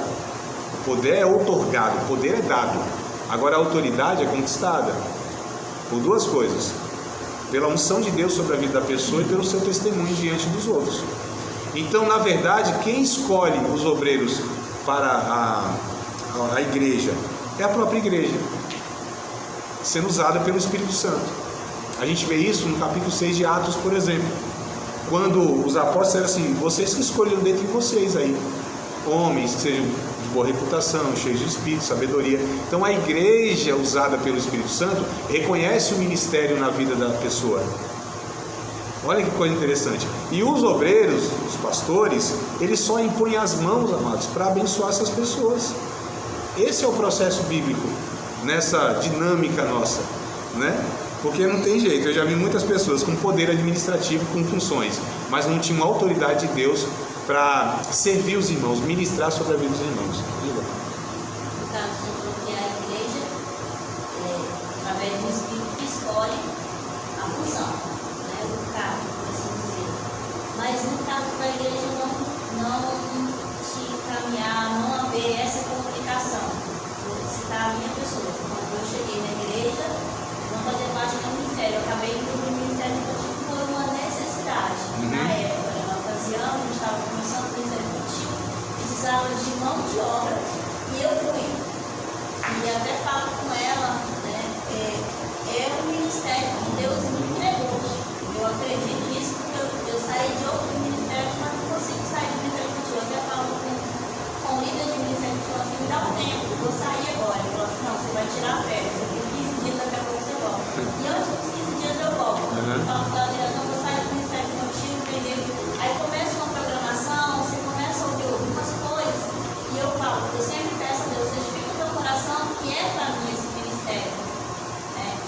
O poder é outorgado, o poder é dado. Agora a autoridade é conquistada por duas coisas: pela unção de Deus sobre a vida da pessoa e pelo seu testemunho diante dos outros. Então, na verdade, quem escolhe os obreiros para a igreja é a própria igreja, sendo usada pelo Espírito Santo. A gente vê isso no capítulo 6 de Atos, por exemplo, quando os apóstolos disseram assim: vocês que escolheram dentre vocês aí homens que sejam de boa reputação, cheios de espírito, sabedoria. Então a igreja usada pelo Espírito Santo reconhece o ministério na vida da pessoa. Olha que coisa interessante. E os obreiros, os pastores, eles só impõem as mãos, amados, para abençoar essas pessoas. Esse é o processo bíblico nessa dinâmica nossa, né? Porque não tem jeito. Eu já vi muitas pessoas com poder administrativo, com funções, mas não tinham autoridade de Deus para servir os irmãos, ministrar sobre a vida dos irmãos. No caso, porque a igreja, através do Espírito, que escolhe a função, né, o cargo, por assim dizer. Mas no caso da igreja não te encaminhar, não haver essa comunicação. Vou citar a minha pessoa. Quando eu cheguei na igreja, não fazer parte do ministério. Eu acabei indo para o ministério infantil por uma necessidade. Na época, na ocasião, a gente estava começando o ministério infantil, precisava de mão de obra e eu fui. E até falo com ela, né, é um ministério que Deus me entregou. Eu acredito nisso porque eu saí de outros ministérios, mas não consigo sair do ministério infantil. Eu até falo com o líder de ministério infantil, assim, me dá um tempo, eu vou sair agora. Ele falou assim: não, você vai tirar férias, eu tenho 15 dias, daqui a pouco você volta. E antes dos 15 dias eu volto. Eu falo com ela direto: não, vou sair do ministério infantil, entendeu? Aí começa uma programação, você começa a ouvir algumas coisas, e eu falo, eu sempre peço a Deus, certifica o meu coração que é para mim esse ministério.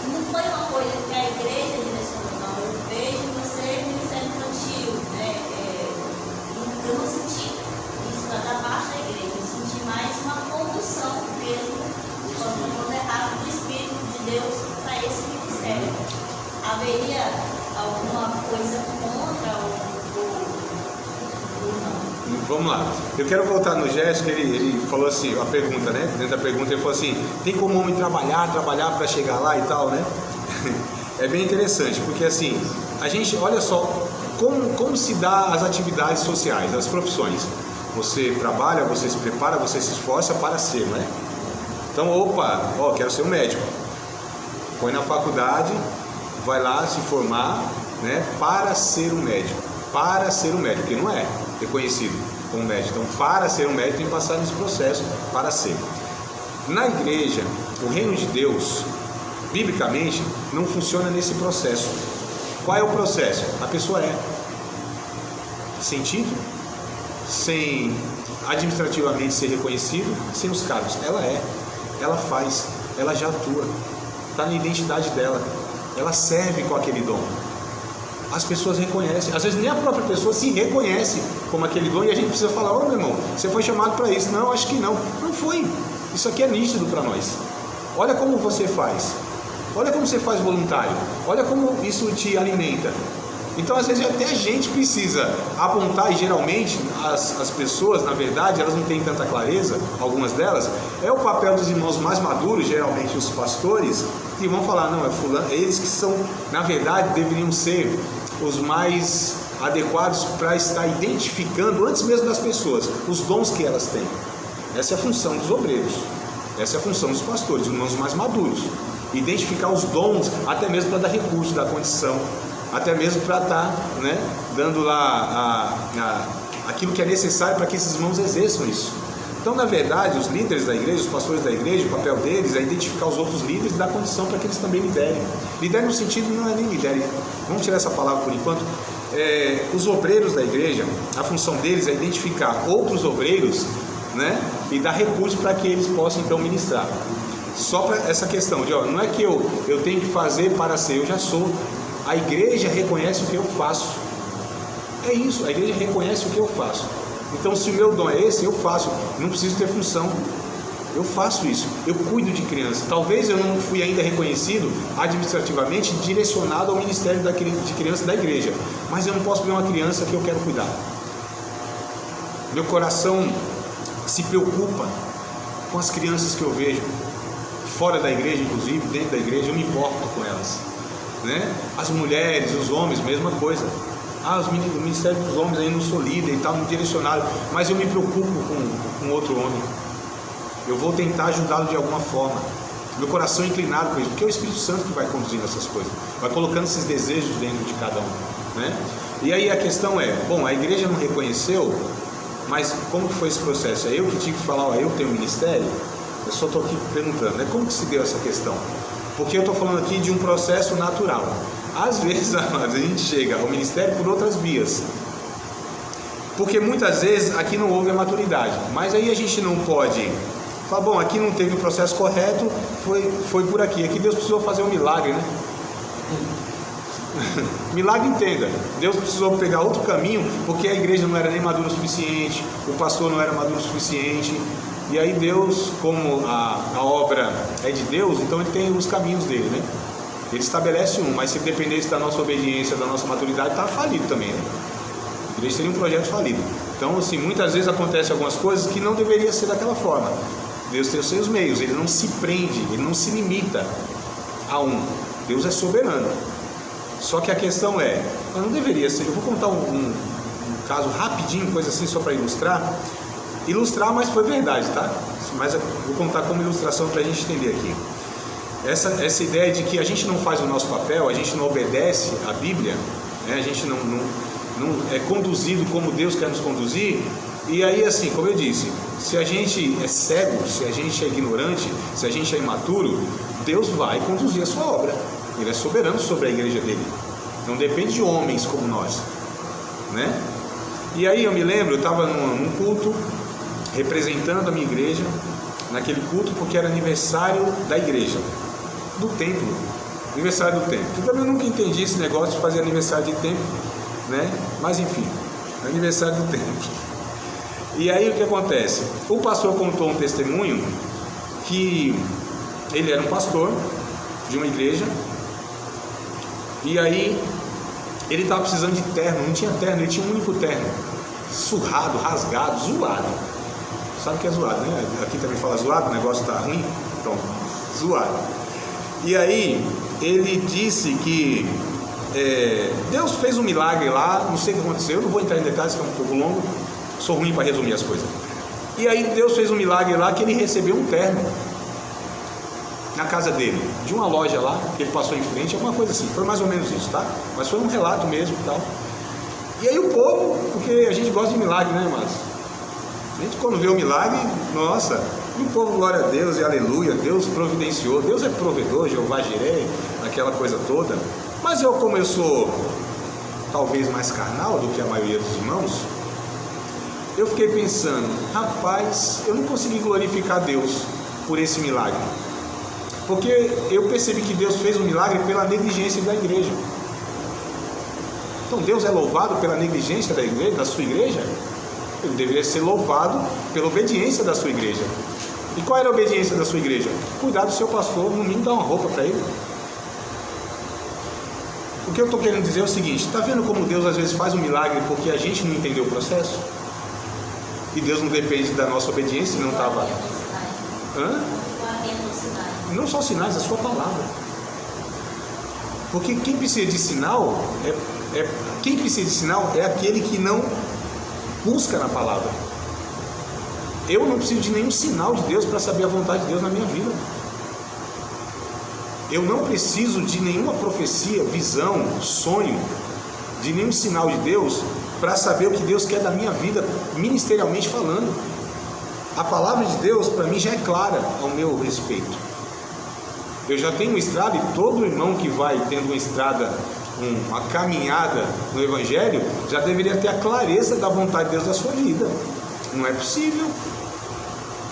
E não foi uma coisa que a igreja direcionou, não. Eu vejo você ministério infantil, né? Eu não senti isso da parte da igreja, eu senti mais uma condução mesmo, posso não errado, do Espírito de Deus para esse ministério. Haveria alguma coisa contra ou não? Vamos lá. Eu quero voltar no Jéssica, ele falou assim, a pergunta, né? Dentro da pergunta ele falou assim: tem como o homem trabalhar para chegar lá e tal, né? É bem interessante, porque assim, a gente, olha só como se dá as atividades sociais, as profissões. Você trabalha, você se prepara, você se esforça para ser, não é? Então, quero ser um médico. Põe na faculdade, vai lá se formar, né, para ser um médico. Para ser um médico, que não é reconhecido como médico. Então, para ser um médico, tem que passar nesse processo para ser. Na igreja, o reino de Deus, biblicamente, não funciona nesse processo. Qual é o processo? A pessoa é sem título, sem administrativamente ser reconhecido, sem os cargos. Ela é, ela faz, ela já atua, está na identidade dela, ela serve com aquele dom. As pessoas reconhecem, às vezes nem a própria pessoa se reconhece como aquele dom, e a gente precisa falar: ô meu irmão, você foi chamado para isso. Não, acho que não. Não foi. Isso aqui é nítido para nós. Olha como você faz. Olha como você faz voluntário. Olha como isso te alimenta. Então, às vezes, até a gente precisa apontar, e geralmente as pessoas, na verdade, elas não têm tanta clareza, algumas delas, é o papel dos irmãos mais maduros, geralmente os pastores, que vão falar: não, é fulano, eles que são, na verdade, deveriam ser os mais adequados para estar identificando, antes mesmo das pessoas, os dons que elas têm. Essa é a função dos obreiros, essa é a função dos pastores, os irmãos mais maduros. identificar os dons, até mesmo para dar recurso, dar condição, até mesmo para estar, né, dando lá aquilo que é necessário para que esses irmãos exerçam isso. Então, na verdade, os líderes da igreja, os pastores da igreja, o papel deles é identificar os outros líderes e dar condição para que eles também liderem. Liderem no sentido, não é nem liderem, vamos tirar essa palavra por enquanto. Os obreiros da igreja, a função deles é identificar outros obreiros, né, e dar recursos para que eles possam então ministrar. Só para essa questão de, não é que eu tenho que fazer para ser, eu já sou. A igreja reconhece o que eu faço. É isso, a igreja reconhece o que eu faço. Então, se o meu dom é esse, eu faço. Não preciso ter função. Eu faço isso. Eu cuido de criança. Talvez eu não fui ainda reconhecido administrativamente, direcionado ao ministério de criança da igreja. Mas eu não posso ver uma criança que eu quero cuidar. Meu coração se preocupa com as crianças que eu vejo. Fora da igreja, inclusive, dentro da igreja, eu me importo com elas, né? As mulheres, os homens, mesma coisa. O ministério dos homens aí não sou líder e tal, não direcionado, mas eu me preocupo com outro homem. Eu vou tentar ajudá-lo de alguma forma. Meu coração é inclinado com isso, porque é o Espírito Santo que vai conduzindo essas coisas, vai colocando esses desejos dentro de cada um, né? E aí a questão é, a igreja não reconheceu, mas como que foi esse processo? É eu que tive que falar, eu tenho um ministério? Eu só estou aqui perguntando, né? Como que se deu essa questão? Porque eu estou falando aqui de um processo natural. Às vezes, amados, a gente chega ao ministério por outras vias. Porque muitas vezes aqui não houve a maturidade. Mas aí a gente não pode falar, aqui não teve o processo correto, foi por aqui. Aqui Deus precisou fazer um milagre, né? Milagre, entenda. Deus precisou pegar outro caminho, porque a igreja não era nem madura o suficiente, o pastor não era maduro o suficiente. E aí Deus, como a obra é de Deus, então ele tem os caminhos dele, né? Ele estabelece mas se dependesse da nossa obediência, da nossa maturidade, estava falido também, né? A igreja seria um projeto falido. Então, assim, muitas vezes acontecem algumas coisas que não deveria ser daquela forma. Deus tem os seus meios, ele não se prende, ele não se limita a um. Deus é soberano. Só que a questão não deveria ser. Eu vou contar um caso rapidinho, coisa assim, só para ilustrar, mas foi verdade, tá? Mas eu vou contar como ilustração para a gente entender aqui. Essa ideia de que a gente não faz o nosso papel, a gente não obedece à Bíblia, né? A gente não é conduzido como Deus quer nos conduzir. E aí, assim, como eu disse, se a gente é cego, se a gente é ignorante, se a gente é imaturo, Deus vai conduzir a sua obra. Ele é soberano sobre a igreja dele. Não depende de homens como nós, né? E aí eu me lembro, eu estava num culto representando a minha igreja naquele culto, porque era aniversário da igreja, do templo, aniversário do templo. Eu também nunca entendi esse negócio de fazer aniversário de templo, né? Mas enfim, aniversário do templo. E aí o que acontece? O pastor contou um testemunho que ele era um pastor de uma igreja, e aí ele estava precisando de terno, não tinha terno, ele tinha um único terno, surrado, rasgado, zoado. Sabe o que é zoado, né? Aqui também fala zoado, o negócio está ruim, então, zoado. E aí ele disse que Deus fez um milagre lá, não sei o que aconteceu, eu não vou entrar em detalhes, que é um pouco longo, sou ruim para resumir as coisas. E aí Deus fez um milagre lá que ele recebeu um terno na casa dele, de uma loja lá, que ele passou em frente, alguma coisa assim, foi mais ou menos isso, tá? Mas foi um relato mesmo e tal. E aí o povo, porque a gente gosta de milagre, né, amados? A gente quando vê o milagre, nossa, e o povo, glória a Deus e aleluia, Deus providenciou, Deus é provedor, Jeová Jireh, aquela coisa toda. Mas como eu sou talvez mais carnal do que a maioria dos irmãos, eu fiquei pensando, rapaz, eu não consegui glorificar Deus por esse milagre, porque eu percebi que Deus fez um milagre pela negligência da igreja. Então Deus é louvado pela negligência da igreja, da sua igreja? Ele deveria ser louvado pela obediência da sua igreja. E qual era a obediência da sua igreja? Cuidar do seu pastor, no mínimo dar uma roupa para ele. O que eu estou querendo dizer é o seguinte, está vendo como Deus às vezes faz um milagre porque a gente não entendeu o processo? E Deus não depende da nossa obediência, não estava... Não só sinais, a sua palavra. Porque quem precisa de sinal quem precisa de sinal é aquele que não busca na palavra. Eu não preciso de nenhum sinal de Deus para saber a vontade de Deus na minha vida. Eu não preciso de nenhuma profecia, visão, sonho, de nenhum sinal de Deus para saber o que Deus quer da minha vida, ministerialmente falando. A palavra de Deus para mim já é clara ao meu respeito. Eu já tenho uma estrada, e todo irmão que vai tendo uma estrada, uma caminhada no Evangelho, já deveria ter a clareza da vontade de Deus da sua vida. Não é possível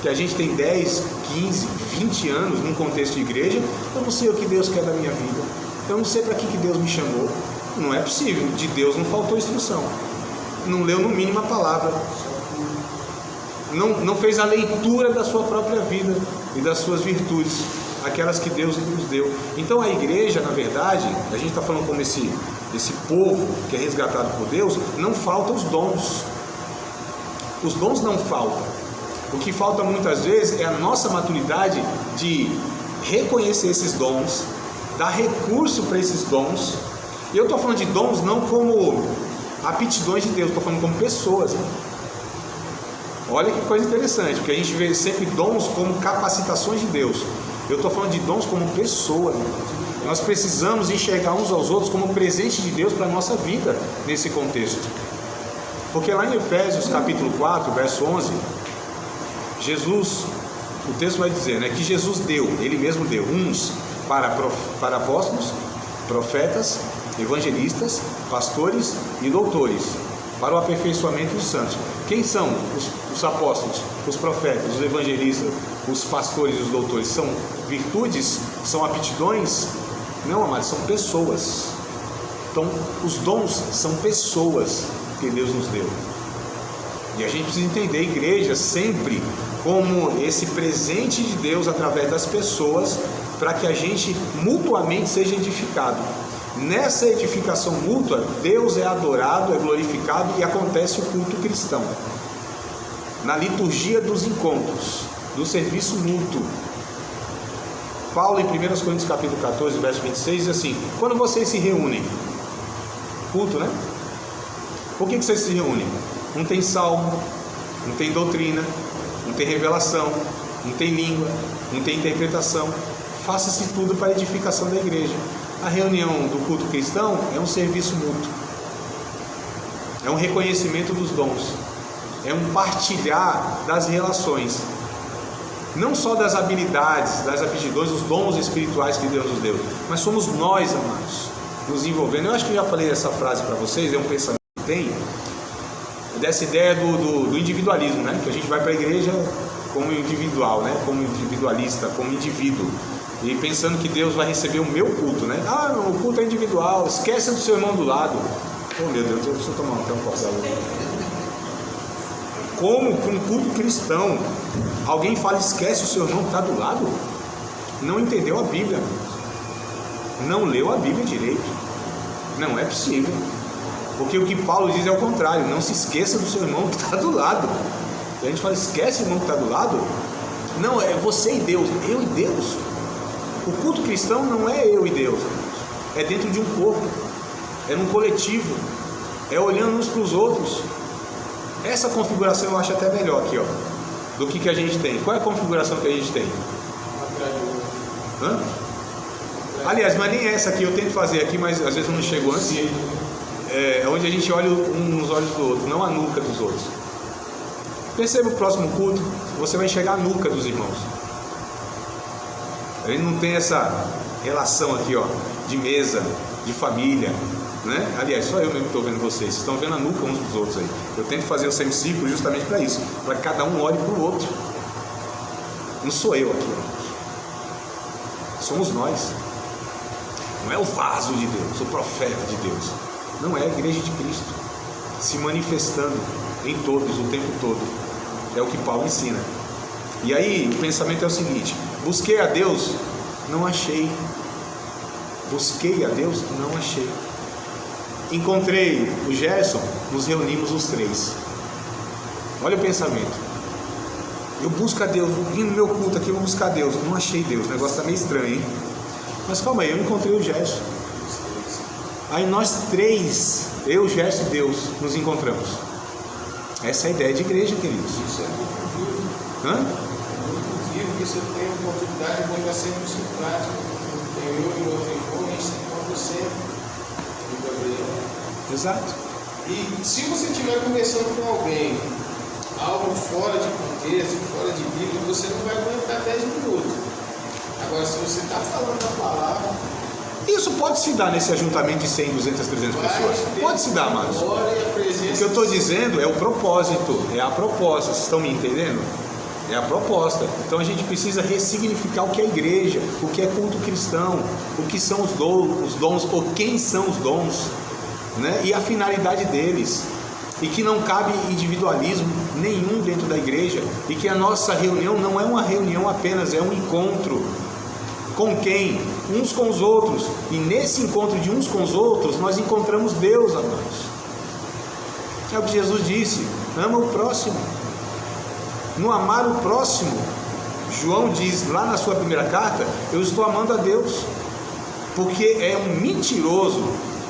que a gente tem 10, 15, 20 anos num contexto de igreja, eu não sei o que Deus quer da minha vida, eu não sei para que Deus me chamou. Não é possível, de Deus não faltou instrução, não leu no mínimo a palavra, não fez a leitura da sua própria vida e das suas virtudes, aquelas que Deus nos deu. Então a igreja, na verdade, a gente está falando como esse povo que é resgatado por Deus, não faltam os dons. Os dons não faltam. O que falta muitas vezes é a nossa maturidade de reconhecer esses dons, dar recurso para esses dons. E eu estou falando de dons não como aptidões de Deus, estou falando como pessoas, né? Olha que coisa interessante, porque a gente vê sempre dons como capacitações de Deus. Eu estou falando de dons como pessoas. Nós precisamos enxergar uns aos outros como presente de Deus para a nossa vida nesse contexto. Porque lá em Efésios capítulo 4, verso 11, Jesus, o texto vai dizer, né, que Jesus deu, Ele mesmo deu, uns para apóstolos, profetas, evangelistas, pastores e doutores, para o aperfeiçoamento dos santos. Quem são os apóstolos, os profetas, os evangelistas, os pastores e os doutores? São virtudes? São aptidões? Não, amados, são pessoas. Então, os dons são pessoas que Deus nos deu. E a gente precisa entender a igreja sempre como esse presente de Deus através das pessoas, para que a gente mutuamente seja edificado. Nessa edificação mútua, Deus é adorado, é glorificado e acontece o culto cristão. Na liturgia dos encontros, do serviço mútuo. Paulo, em 1 Coríntios capítulo 14, verso 26, diz assim: quando vocês se reúnem, culto, né? Por que vocês se reúnem? Não tem salmo, não tem doutrina, não tem revelação, não tem língua, não tem interpretação. Faça-se tudo para a edificação da igreja. A reunião do culto cristão é um serviço mútuo, é um reconhecimento dos dons, é um partilhar das relações, não só das habilidades, das aptidões, dos dons espirituais que Deus nos deu, mas somos nós, amados, nos envolvendo. Eu acho que eu já falei essa frase para vocês, é um pensamento que tem, dessa ideia do individualismo, né? Que a gente vai para a igreja como individual, né? Como individualista, como indivíduo, e pensando que Deus vai receber o meu culto, né? Ah, não, o culto é individual, esquece do seu irmão do lado. Oh meu Deus, deixa eu tomar um copo d'água. Como com um culto cristão alguém fala esquece o seu irmão que está do lado? Não entendeu a Bíblia, não leu a Bíblia direito. Não é possível, porque o que Paulo diz é o contrário: não se esqueça do seu irmão que está do lado. E a gente fala esquece o irmão que está do lado? Não, é você e Deus, eu e Deus. O culto cristão não é eu e Deus, é dentro de um corpo, é num coletivo, é olhando uns para os outros. Essa configuração eu acho até melhor aqui, ó, do que a gente tem. Qual é a configuração que a gente tem? Hã? Aliás, mas nem essa aqui eu tento fazer aqui, mas às vezes eu não chego antes. É onde a gente olha um nos olhos do outro, não a nuca dos outros. Perceba o próximo culto, você vai enxergar a nuca dos irmãos. A gente não tem essa relação aqui, ó, de mesa, de família, né? Aliás, só eu mesmo estou vendo vocês estão vendo a nuca uns dos outros aí. Eu tento fazer o semicírculo justamente para isso, para que cada um olhe para o outro. Não sou eu aqui, ó. Somos nós. Não é o vaso de Deus, o profeta de Deus. Não, é a igreja de Cristo se manifestando em todos, o tempo todo. É o que Paulo ensina. E aí o pensamento é o seguinte: busquei a Deus, não achei. Busquei a Deus, não achei. Encontrei o Gerson, nos reunimos os três. Olha o pensamento: eu busco a Deus, vim no meu culto aqui, eu vou buscar a Deus. Não achei Deus, o negócio está meio estranho, hein? Mas calma aí, eu encontrei o Gerson. Aí nós três, eu, Gerson e Deus, nos encontramos. Essa é a ideia de igreja, queridos. Isso é muito vivo. Hã? Muito vivo, que você tem a oportunidade de botar sempre isso em prática. eu e outro irmão, a gente se encontra sempre no Gabriel. Exato. E se você estiver conversando com alguém, algo fora de contexto, fora de Bíblia, você não vai aguentar 10 minutos. Agora, se você está falando a palavra, Isso pode se dar nesse ajuntamento de 100, 200, 300 pessoas. Pode se dar, amados. O que eu estou dizendo é o propósito, é a proposta. Vocês estão me entendendo? É a proposta. Então a gente precisa ressignificar o que é igreja, o que é culto cristão, o que são os dons ou quem são os dons, né? E a finalidade deles. E que não cabe individualismo nenhum dentro da igreja. E que a nossa reunião não é uma reunião apenas, é um encontro. Com quem? Uns com os outros. E nesse encontro de uns com os outros, nós encontramos Deus, amados. É o que Jesus disse: ama o próximo. No amar o próximo, João diz lá na sua primeira carta: eu estou amando a Deus. Porque é um mentiroso,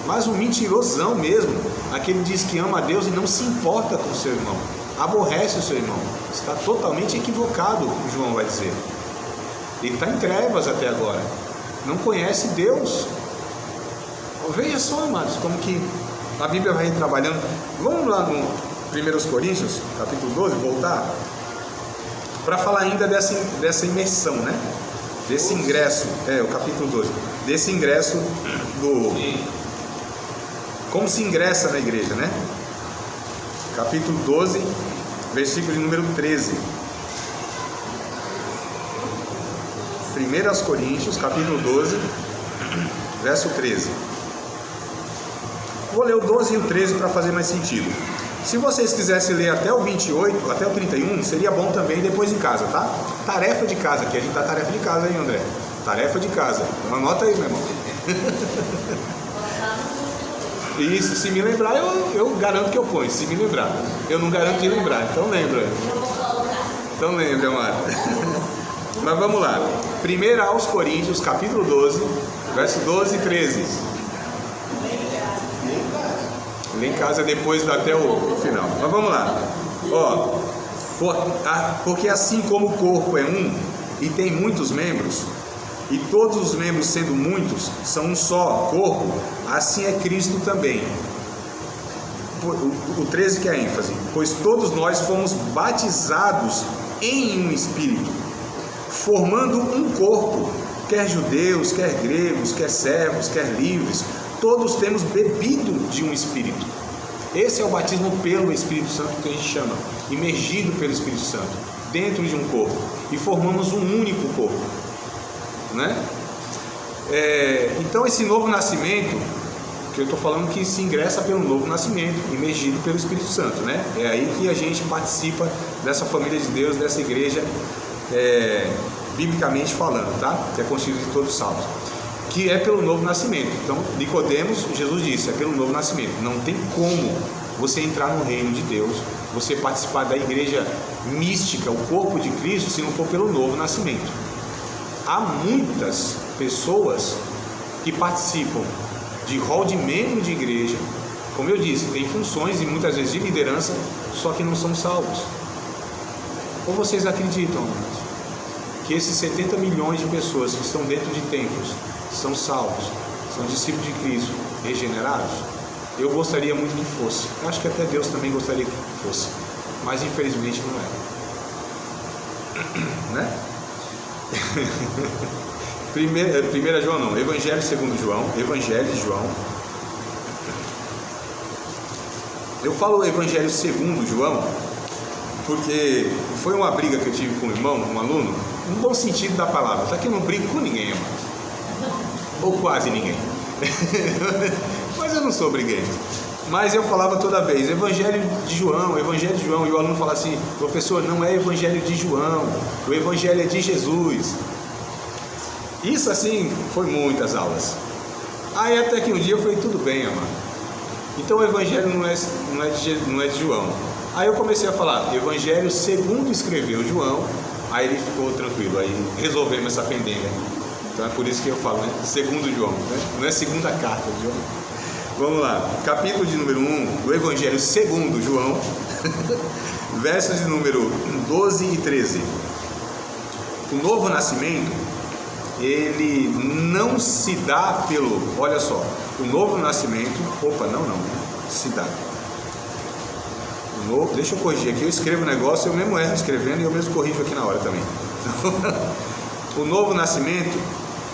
mas um mentirosão mesmo, aquele diz que ama a Deus e não se importa com o seu irmão, aborrece o seu irmão. Está totalmente equivocado, João vai dizer. Ele está em trevas até agora, não conhece Deus. Veja só, amados, como que a Bíblia vai trabalhando. Vamos lá no 1 Coríntios, capítulo 12, voltar, para falar ainda dessa imersão, né? Desse ingresso, o capítulo 12, desse ingresso como se ingressa na igreja, né? Capítulo 12, versículo de número 13. 1 Coríntios, capítulo 12, verso 13. Vou ler o 12 e o 13 para fazer mais sentido. Se vocês quisessem ler até o 28, até o 31, seria bom também depois em casa, tá? Tarefa de casa, aqui a gente dá tarefa de casa, hein, André? Tarefa de casa. Anota aí, meu irmão. Isso, se me lembrar, eu garanto que eu ponho. Se me lembrar. Eu não garanto de lembrar, então lembra. Então lembra, amado. Mas vamos lá. 1 aos Coríntios, capítulo 12, verso 12 e 13. Lê em casa depois até o final. Mas vamos lá. Porque assim como o corpo é um e tem muitos membros, e todos os membros sendo muitos são um só corpo, assim é Cristo também. O 13 que é a ênfase: pois todos nós fomos batizados em um Espírito, formando um corpo, quer judeus, quer gregos, quer servos, quer livres, todos temos bebido de um Espírito. Esse é o batismo pelo Espírito Santo, que a gente chama, imergido pelo Espírito Santo, dentro de um corpo, e formamos um único corpo, né? Então esse novo nascimento, que eu estou falando que se ingressa pelo novo nascimento, imergido pelo Espírito Santo, né? É aí que a gente participa dessa família de Deus, dessa igreja, biblicamente falando, tá? Que é constituída de todos os salvos, que é pelo novo nascimento. Então, Nicodemos, Jesus disse, é pelo novo nascimento. Não tem como você entrar no reino de Deus, você participar da igreja mística, o corpo de Cristo, se não for pelo novo nascimento. Há muitas pessoas que participam de rol de membro de igreja, como eu disse, tem funções e muitas vezes de liderança, só que não são salvos. Ou vocês acreditam que esses 70 milhões de pessoas que estão dentro de templos são salvos, são discípulos de Cristo, regenerados? Eu gostaria muito que fosse. Acho que até Deus também gostaria que fosse, mas infelizmente não é, né? 1 João não, Evangelho segundo João, Evangelho de João. Eu falo Evangelho segundo João porque foi uma briga que eu tive com um irmão, um aluno, no bom sentido da palavra, só que eu não brigo com ninguém, amado. Ou quase ninguém. Mas eu não sou briguento. Mas eu falava toda vez, Evangelho de João, Evangelho de João. E o aluno fala assim: professor, não é Evangelho de João, o Evangelho é de Jesus. Isso assim, foi muitas aulas. Aí até que um dia eu falei, tudo bem, amado, então o Evangelho não é de João. Aí eu comecei a falar, Evangelho segundo escreveu João. Aí ele ficou tranquilo, aí resolvemos essa pendenga. Então é por isso que eu falo, né? Segundo João, né? Não é segunda carta de João. Vamos lá, capítulo de número 1 do Evangelho segundo João, versos de número 12 e 13. O novo nascimento ele não se dá pelo, olha só, o novo nascimento, se dá. Deixa eu corrigir aqui, eu escrevo o negócio, eu mesmo erro escrevendo e eu mesmo corrijo aqui na hora também. O novo nascimento,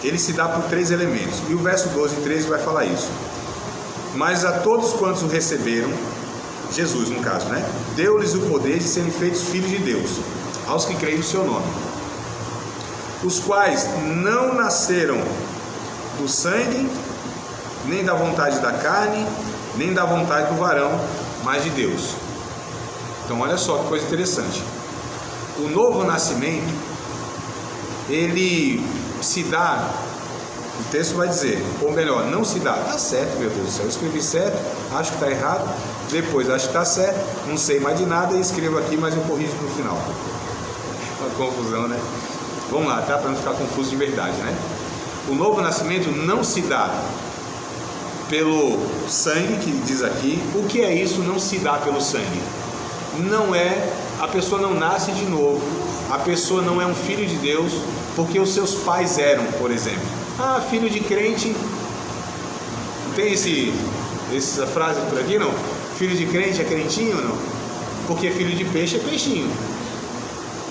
ele se dá por 3 elementos, e o verso 12 e 13 vai falar isso. Mas a todos quantos o receberam, Jesus no caso, né? Deu-lhes o poder de serem feitos filhos de Deus, aos que creem no seu nome, os quais não nasceram do sangue, nem da vontade da carne, nem da vontade do varão, mas de Deus. Então olha só que coisa interessante. O novo nascimento, ele se dá, o texto vai dizer, ou melhor, não se dá. Tá certo, meu Deus do céu, eu escrevi certo, acho que está errado, depois acho que está certo, não sei mais de nada e escrevo aqui, mas eu corrijo no final. Uma confusão, né? Vamos lá, tá? Para não ficar confuso de verdade, né? O novo nascimento não se dá pelo sangue, que diz aqui. O que é isso? Não se dá pelo sangue. Não é, a pessoa não nasce de novo, a pessoa não é um filho de Deus porque os seus pais eram, por exemplo. Ah, filho de crente, tem essa frase por aqui, não? Filho de crente é crentinho, não? Porque filho de peixe é peixinho,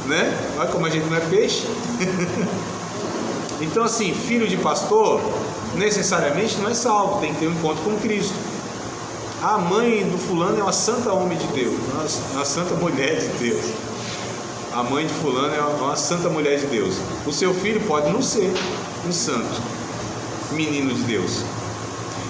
né? Olha como a gente não é peixe. Então assim, filho de pastor necessariamente não é salvo, tem que ter um encontro com Cristo. A mãe do fulano é uma santa homem de Deus, uma santa mulher de Deus. A mãe de fulano é uma santa mulher de Deus. O seu filho pode não ser um santo menino de Deus.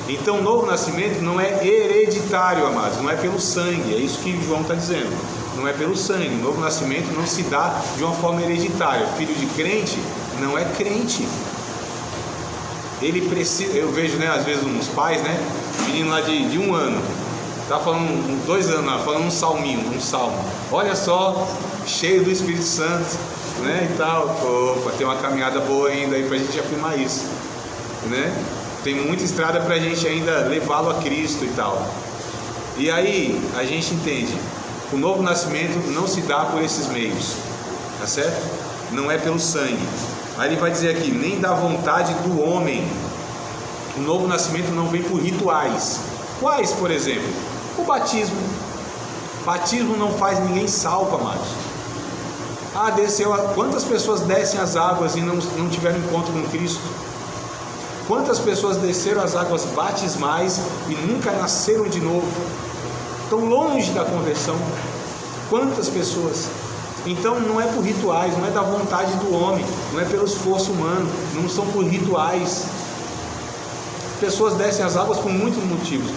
Então o novo nascimento não é hereditário, amados, não é pelo sangue, é isso que João está dizendo. Não é pelo sangue, o novo nascimento não se dá de uma forma hereditária. Filho de crente não é crente. Ele precisa, eu vejo, né, às vezes uns pais, né, menino lá de 1 ano, tá falando 2 anos lá, falando um salmo, olha só, cheio do Espírito Santo, né, e tal. Opa, tem uma caminhada boa ainda aí pra gente afirmar isso, né? Tem muita estrada pra gente ainda levá-lo a Cristo e tal. E aí a gente entende, o novo nascimento não se dá por esses meios, tá certo? Não é pelo sangue. Aí ele vai dizer aqui, nem da vontade do homem. O novo nascimento não vem por rituais. Quais, por exemplo? O batismo. Batismo não faz ninguém salvo, amados. Ah, desceu. Quantas pessoas descem as águas e não tiveram encontro com Cristo? Quantas pessoas desceram as águas batismais e nunca nasceram de novo? Estão longe da conversão. Quantas pessoas? Então não é por rituais, não é da vontade do homem, não é pelo esforço humano, não são por rituais. Pessoas descem as águas por muitos motivos,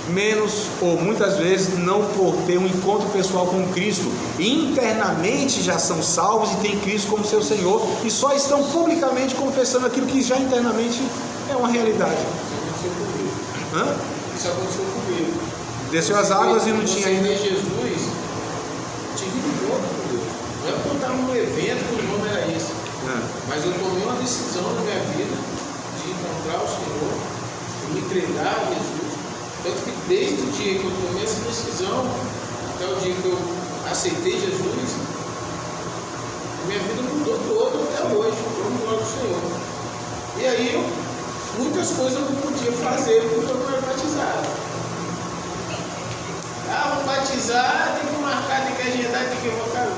menos ou muitas vezes não por ter um encontro pessoal com Cristo. Internamente já são salvos e têm Cristo como seu Senhor e só estão publicamente confessando aquilo que já internamente é uma realidade. Isso aconteceu comigo. Desceu as águas e não tinha ainda. Jesus, tive um encontro com Deus. Não é porque eu estava num evento que o nome era esse, mas eu tomei uma decisão na minha vida de encontrar o Senhor, de me entregar a Jesus. Tanto que desde o dia que eu tomei essa decisão até o dia que eu aceitei Jesus, minha vida mudou toda até hoje, por um glória do Senhor. E aí muitas coisas eu não podia fazer porque eu não era batizado. Vou batizar, tem que marcar, tem que agendar, tem que voltar.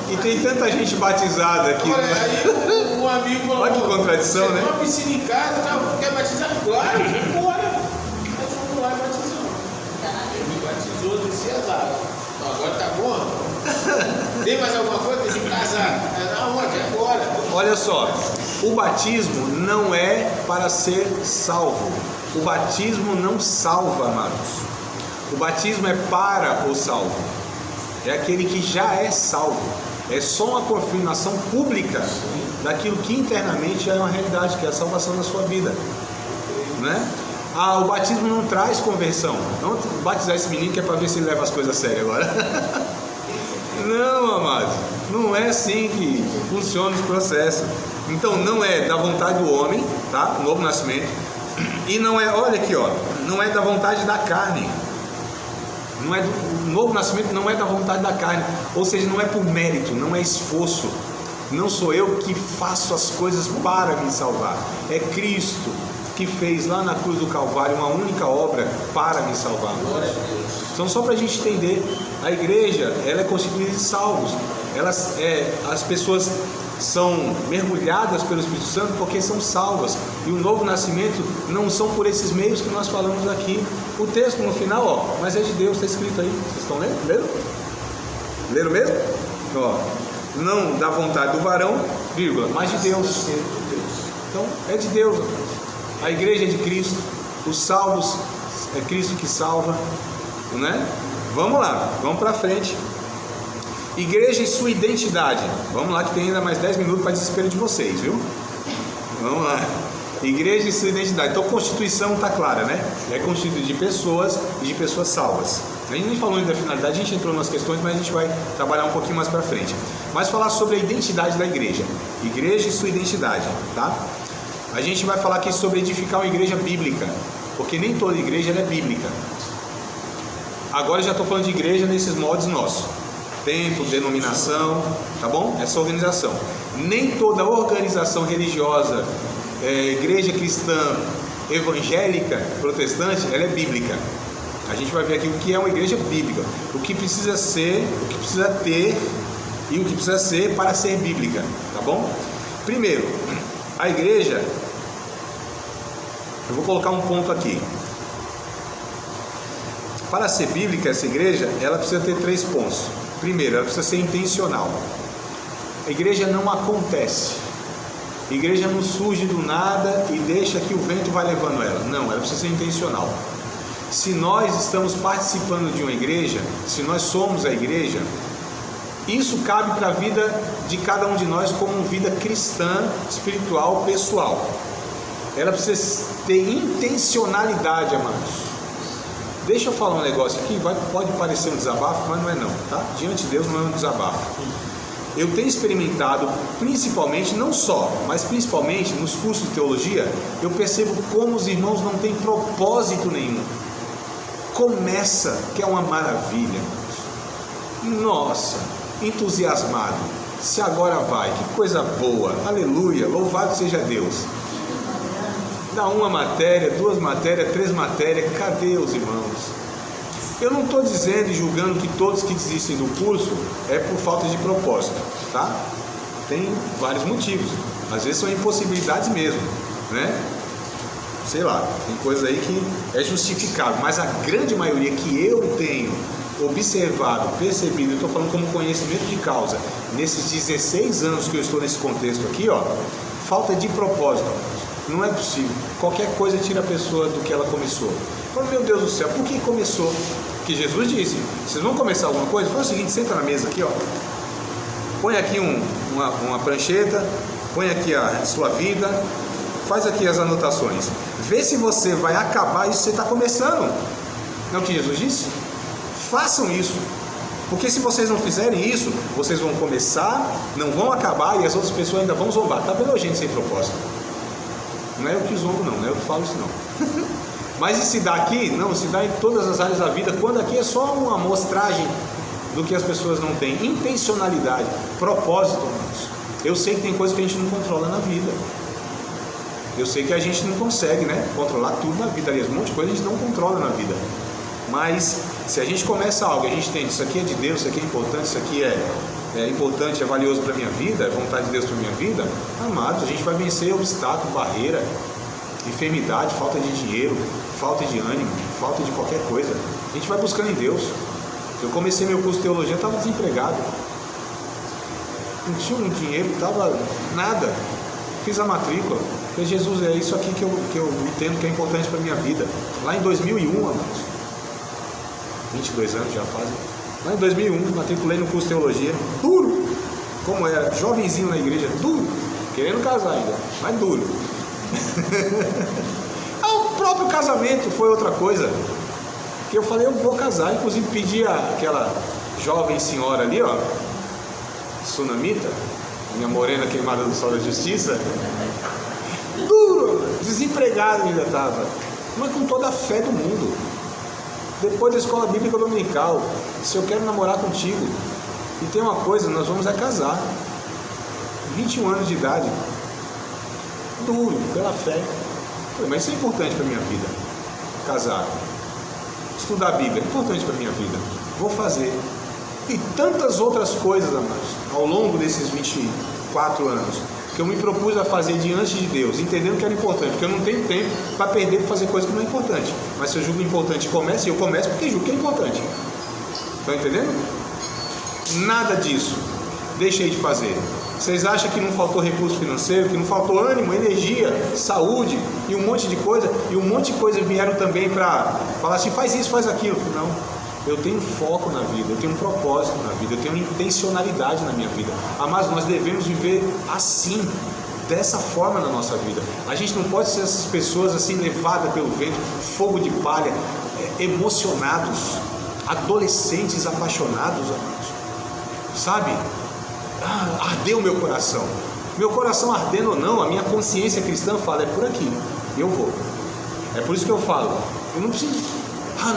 E tem tanta gente batizada aqui. Olha, aí um amigo falou: olha que contradição, né? Tem uma piscina em casa, quer batizar? Claro, bora. Aí fomos lá e batizamos. Ele me batizou, desci as águas. Então, agora tá bom? Tem mais alguma coisa? Tem que casar. Aonde? Agora. Olha só, o batismo não é para ser salvo. O batismo não salva, amados. O batismo é para o salvo. É aquele que já é salvo. É só uma confirmação pública daquilo que internamente é uma realidade, que é a salvação da sua vida, né? O batismo não traz conversão. Não batizar esse menino que é para ver se ele leva as coisas a sério agora. Não, amado, não é assim que funciona os processos. Então não é da vontade do homem, tá? O novo nascimento. E não é, olha aqui, ó, não é da vontade da carne. O novo nascimento não é da vontade da carne, ou seja, não é por mérito, não é esforço. Não sou eu que faço as coisas para me salvar. É Cristo que fez lá na cruz do Calvário uma única obra para me salvar. Então, só para a gente entender, a igreja, ela é constituída de salvos. As pessoas são mergulhadas pelo Espírito Santo porque são salvas. E o novo nascimento não são por esses meios que nós falamos aqui. O texto no final, mas é de Deus, está escrito aí. Vocês estão lendo? Leram? Leram mesmo? Não da vontade do varão, vírgula, mas de Deus. Então, é de Deus. A igreja é de Cristo, os salvos é Cristo que salva, né? Vamos lá, vamos para frente. Igreja e sua identidade. Vamos lá que tem ainda mais 10 minutos para desespero de vocês, viu? Vamos lá. Igreja e sua identidade. Então, Constituição está clara, né? É constituída de pessoas e de pessoas salvas. A gente nem falou ainda da finalidade, a gente entrou nas questões, mas a gente vai trabalhar um pouquinho mais para frente. Mas falar sobre a identidade da igreja. Igreja e sua identidade, tá? A gente vai falar aqui sobre edificar uma igreja bíblica, porque nem toda igreja ela é bíblica. Agora eu já estou falando de igreja nesses moldes nossos. Templo, denominação, tá bom? Essa organização. Nem toda organização religiosa, igreja cristã, evangélica, protestante, ela é bíblica. A gente vai ver aqui o que é uma igreja bíblica, o que precisa ser, o que precisa ter e o que precisa ser para ser bíblica, tá bom? Primeiro, a igreja, eu vou colocar um ponto aqui. Para ser bíblica, essa igreja, ela precisa ter 3 pontos. Primeiro, ela precisa ser intencional. A igreja não acontece. A igreja não surge do nada e deixa que o vento vai levando ela. Não, ela precisa ser intencional. Se nós estamos participando de uma igreja, se nós somos a igreja, isso cabe para a vida de cada um de nós como uma vida cristã, espiritual, pessoal. Ela precisa ter intencionalidade, amados. Deixa eu falar um negócio aqui, pode parecer um desabafo, mas não é não, tá? Diante de Deus não é um desabafo. Eu tenho experimentado, principalmente, não só, mas principalmente nos cursos de teologia, eu percebo como os irmãos não têm propósito nenhum. Começa, que é uma maravilha. Nossa, entusiasmado. Se agora vai, que coisa boa, aleluia, louvado seja Deus. Dá uma matéria, 2 matérias, 3 matérias, cadê os irmãos? Eu não estou dizendo e julgando que todos que desistem do curso é por falta de propósito, tá? Tem vários motivos, às vezes são impossibilidades mesmo, né? Sei lá, tem coisa aí que é justificável, mas a grande maioria que eu tenho observado, percebido, eu estou falando como conhecimento de causa, nesses 16 anos que eu estou nesse contexto aqui, falta de propósito. Não é possível. Qualquer coisa tira a pessoa do que ela começou. Fala, meu Deus do céu, por que começou? Porque Jesus disse, vocês vão começar alguma coisa? Faz o seguinte, senta na mesa aqui, põe aqui uma prancheta, põe aqui a sua vida, faz aqui as anotações. Vê se você vai acabar isso que você está começando. Não é o que Jesus disse? Façam isso. Porque se vocês não fizerem isso, vocês vão começar, não vão acabar e as outras pessoas ainda vão zombar. Tá vendo, gente, sem propósito? Não é eu que zombo não é eu que falo isso não. Mas e se dá aqui? Não, se dá em todas as áreas da vida, quando aqui é só uma amostragem do que as pessoas não têm. Intencionalidade, propósito, irmãos. Eu sei que tem coisa que a gente não controla na vida. Eu sei que a gente não consegue, né, controlar tudo na vida. Aliás, um monte de coisa a gente não controla na vida. Mas se a gente começa algo, a gente tem, isso aqui é de Deus, isso aqui é importante, isso aqui é importante, é valioso para a minha vida, é vontade de Deus para a minha vida, amados, a gente vai vencer obstáculo, barreira, enfermidade, falta de dinheiro, falta de ânimo, falta de qualquer coisa. A gente vai buscando em Deus. Eu comecei meu curso de teologia, eu estava desempregado, não tinha um dinheiro, estava nada, fiz a matrícula, falei, Jesus, é isso aqui que eu entendo que é importante para a minha vida. Lá em 2001, amados, 22 anos já fazem. Lá em 2001, matriculei no curso de teologia, duro, como era, jovenzinho na igreja, duro, querendo casar ainda, mas duro. O próprio casamento foi outra coisa, que eu falei, eu vou casar, inclusive pedi aquela jovem senhora ali, sunamita, minha morena queimada do sol da justiça, duro, desempregado ainda estava, mas com toda a fé do mundo. Depois da escola bíblica dominical, se eu quero namorar contigo, e tem uma coisa, nós vamos casar. 21 anos de idade, duro, pela fé. Falei, mas isso é importante para a minha vida. Casar, estudar a Bíblia, é importante para a minha vida. Vou fazer. E tantas outras coisas, amados, ao longo desses 24 anos, que eu me propus a fazer diante de Deus, entendendo que era importante, porque eu não tenho tempo para perder para fazer coisa que não é importante. Mas se eu julgo importante, eu começo porque julgo que é importante. Estão entendendo? Nada disso deixei de fazer. Vocês acham que não faltou recurso financeiro, que não faltou ânimo, energia, saúde e um monte de coisa? E um monte de coisa vieram também para falar assim, faz isso, faz aquilo. Não, eu tenho foco na vida, eu tenho um propósito na vida, eu tenho intencionalidade na minha vida. Mas nós devemos viver assim, dessa forma na nossa vida. A gente não pode ser essas pessoas assim levadas pelo vento, fogo de palha, emocionados, adolescentes apaixonados, sabe? Ardeu meu coração. Meu coração ardendo ou não, a minha consciência cristã fala, é por aqui, eu vou. É por isso que eu falo, eu não preciso,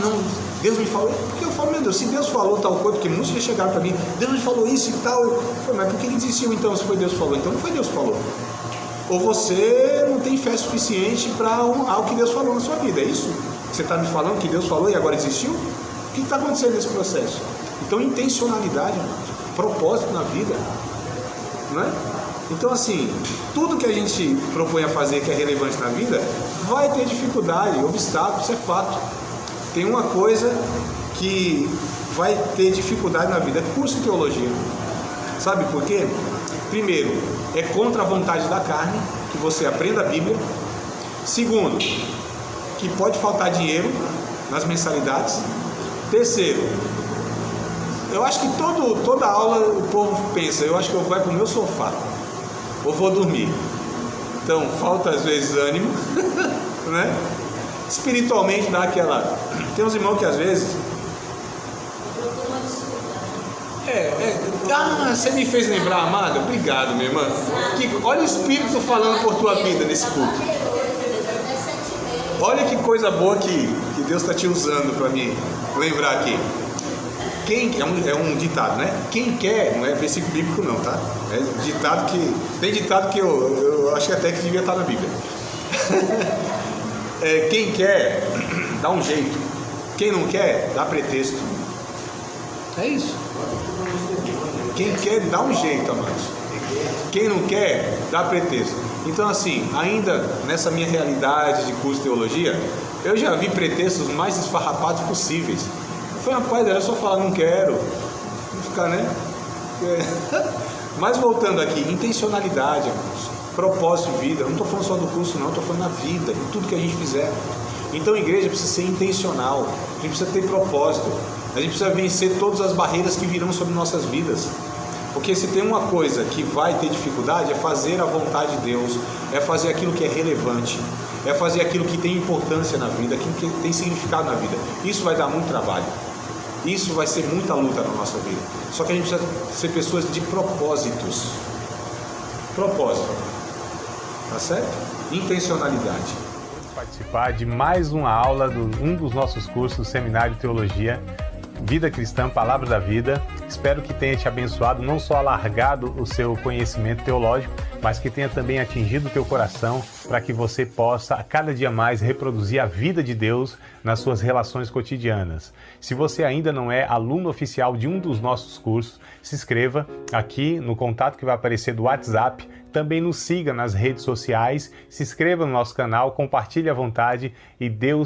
não, Deus me falou, porque eu falo, meu Deus, se Deus falou tal coisa, porque muitos já chegaram para mim, Deus me falou isso e tal, eu falei, mas por que ele desistiu então, se foi Deus que falou? Então não foi Deus que falou. Ou você não tem fé suficiente para honrar o que Deus falou na sua vida, é isso? Você está me falando que Deus falou e agora desistiu? O que está acontecendo nesse processo? Então intencionalidade, propósito na vida, não é? Então assim, tudo que a gente propõe a fazer que é relevante na vida, vai ter dificuldade, obstáculo, isso é fato. Tem uma coisa que vai ter dificuldade na vida, é curso de teologia. Sabe por quê? Primeiro, é contra a vontade da carne, que você aprenda a Bíblia. Segundo, que pode faltar dinheiro nas mensalidades. Terceiro, eu acho que toda aula o povo pensa, eu acho que eu vou para o meu sofá, ou vou dormir. Então, falta às vezes ânimo, né? Espiritualmente dá aquela... Tem uns irmãos que às vezes... você me fez lembrar, amada, obrigado, minha irmã. Olha o Espírito falando por tua vida nesse culto. Olha que coisa boa que Deus está te usando para me lembrar aqui. É um ditado, né? Quem quer, não é versículo bíblico não, tá? É ditado que... Tem ditado que eu acho que até que devia estar na Bíblia. Quem quer, dá um jeito. Quem não quer, dá pretexto. É isso. Quem quer, dá um jeito, amados. Quem não quer, dá pretexto. Então assim, ainda nessa minha realidade de curso de teologia, eu já vi pretextos mais esfarrapados possíveis. Foi rapaz, era só falar, não quero. Não ficar, né? Mas voltando aqui, intencionalidade, amados. Propósito de vida, eu não estou falando só do curso não, estou falando na vida, em tudo que a gente fizer. Então a igreja precisa ser intencional, a gente precisa ter propósito, a gente precisa vencer todas as barreiras que virão sobre nossas vidas. Porque se tem uma coisa que vai ter dificuldade, é fazer a vontade de Deus, é fazer aquilo que é relevante, é fazer aquilo que tem importância na vida, aquilo que tem significado na vida. Isso vai dar muito trabalho, isso vai ser muita luta na nossa vida. Só que a gente precisa ser pessoas de propósitos. Propósito. Tá certo? Intencionalidade. Participar de mais uma aula de um dos nossos cursos, Seminário de Teologia, Vida Cristã, Palavra da Vida. Espero que tenha te abençoado, não só alargado o seu conhecimento teológico, mas que tenha também atingido o teu coração para que você possa, a cada dia mais, reproduzir a vida de Deus nas suas relações cotidianas. Se você ainda não é aluno oficial de um dos nossos cursos, se inscreva aqui no contato que vai aparecer do WhatsApp. Também nos siga nas redes sociais, se inscreva no nosso canal, compartilhe à vontade e Deus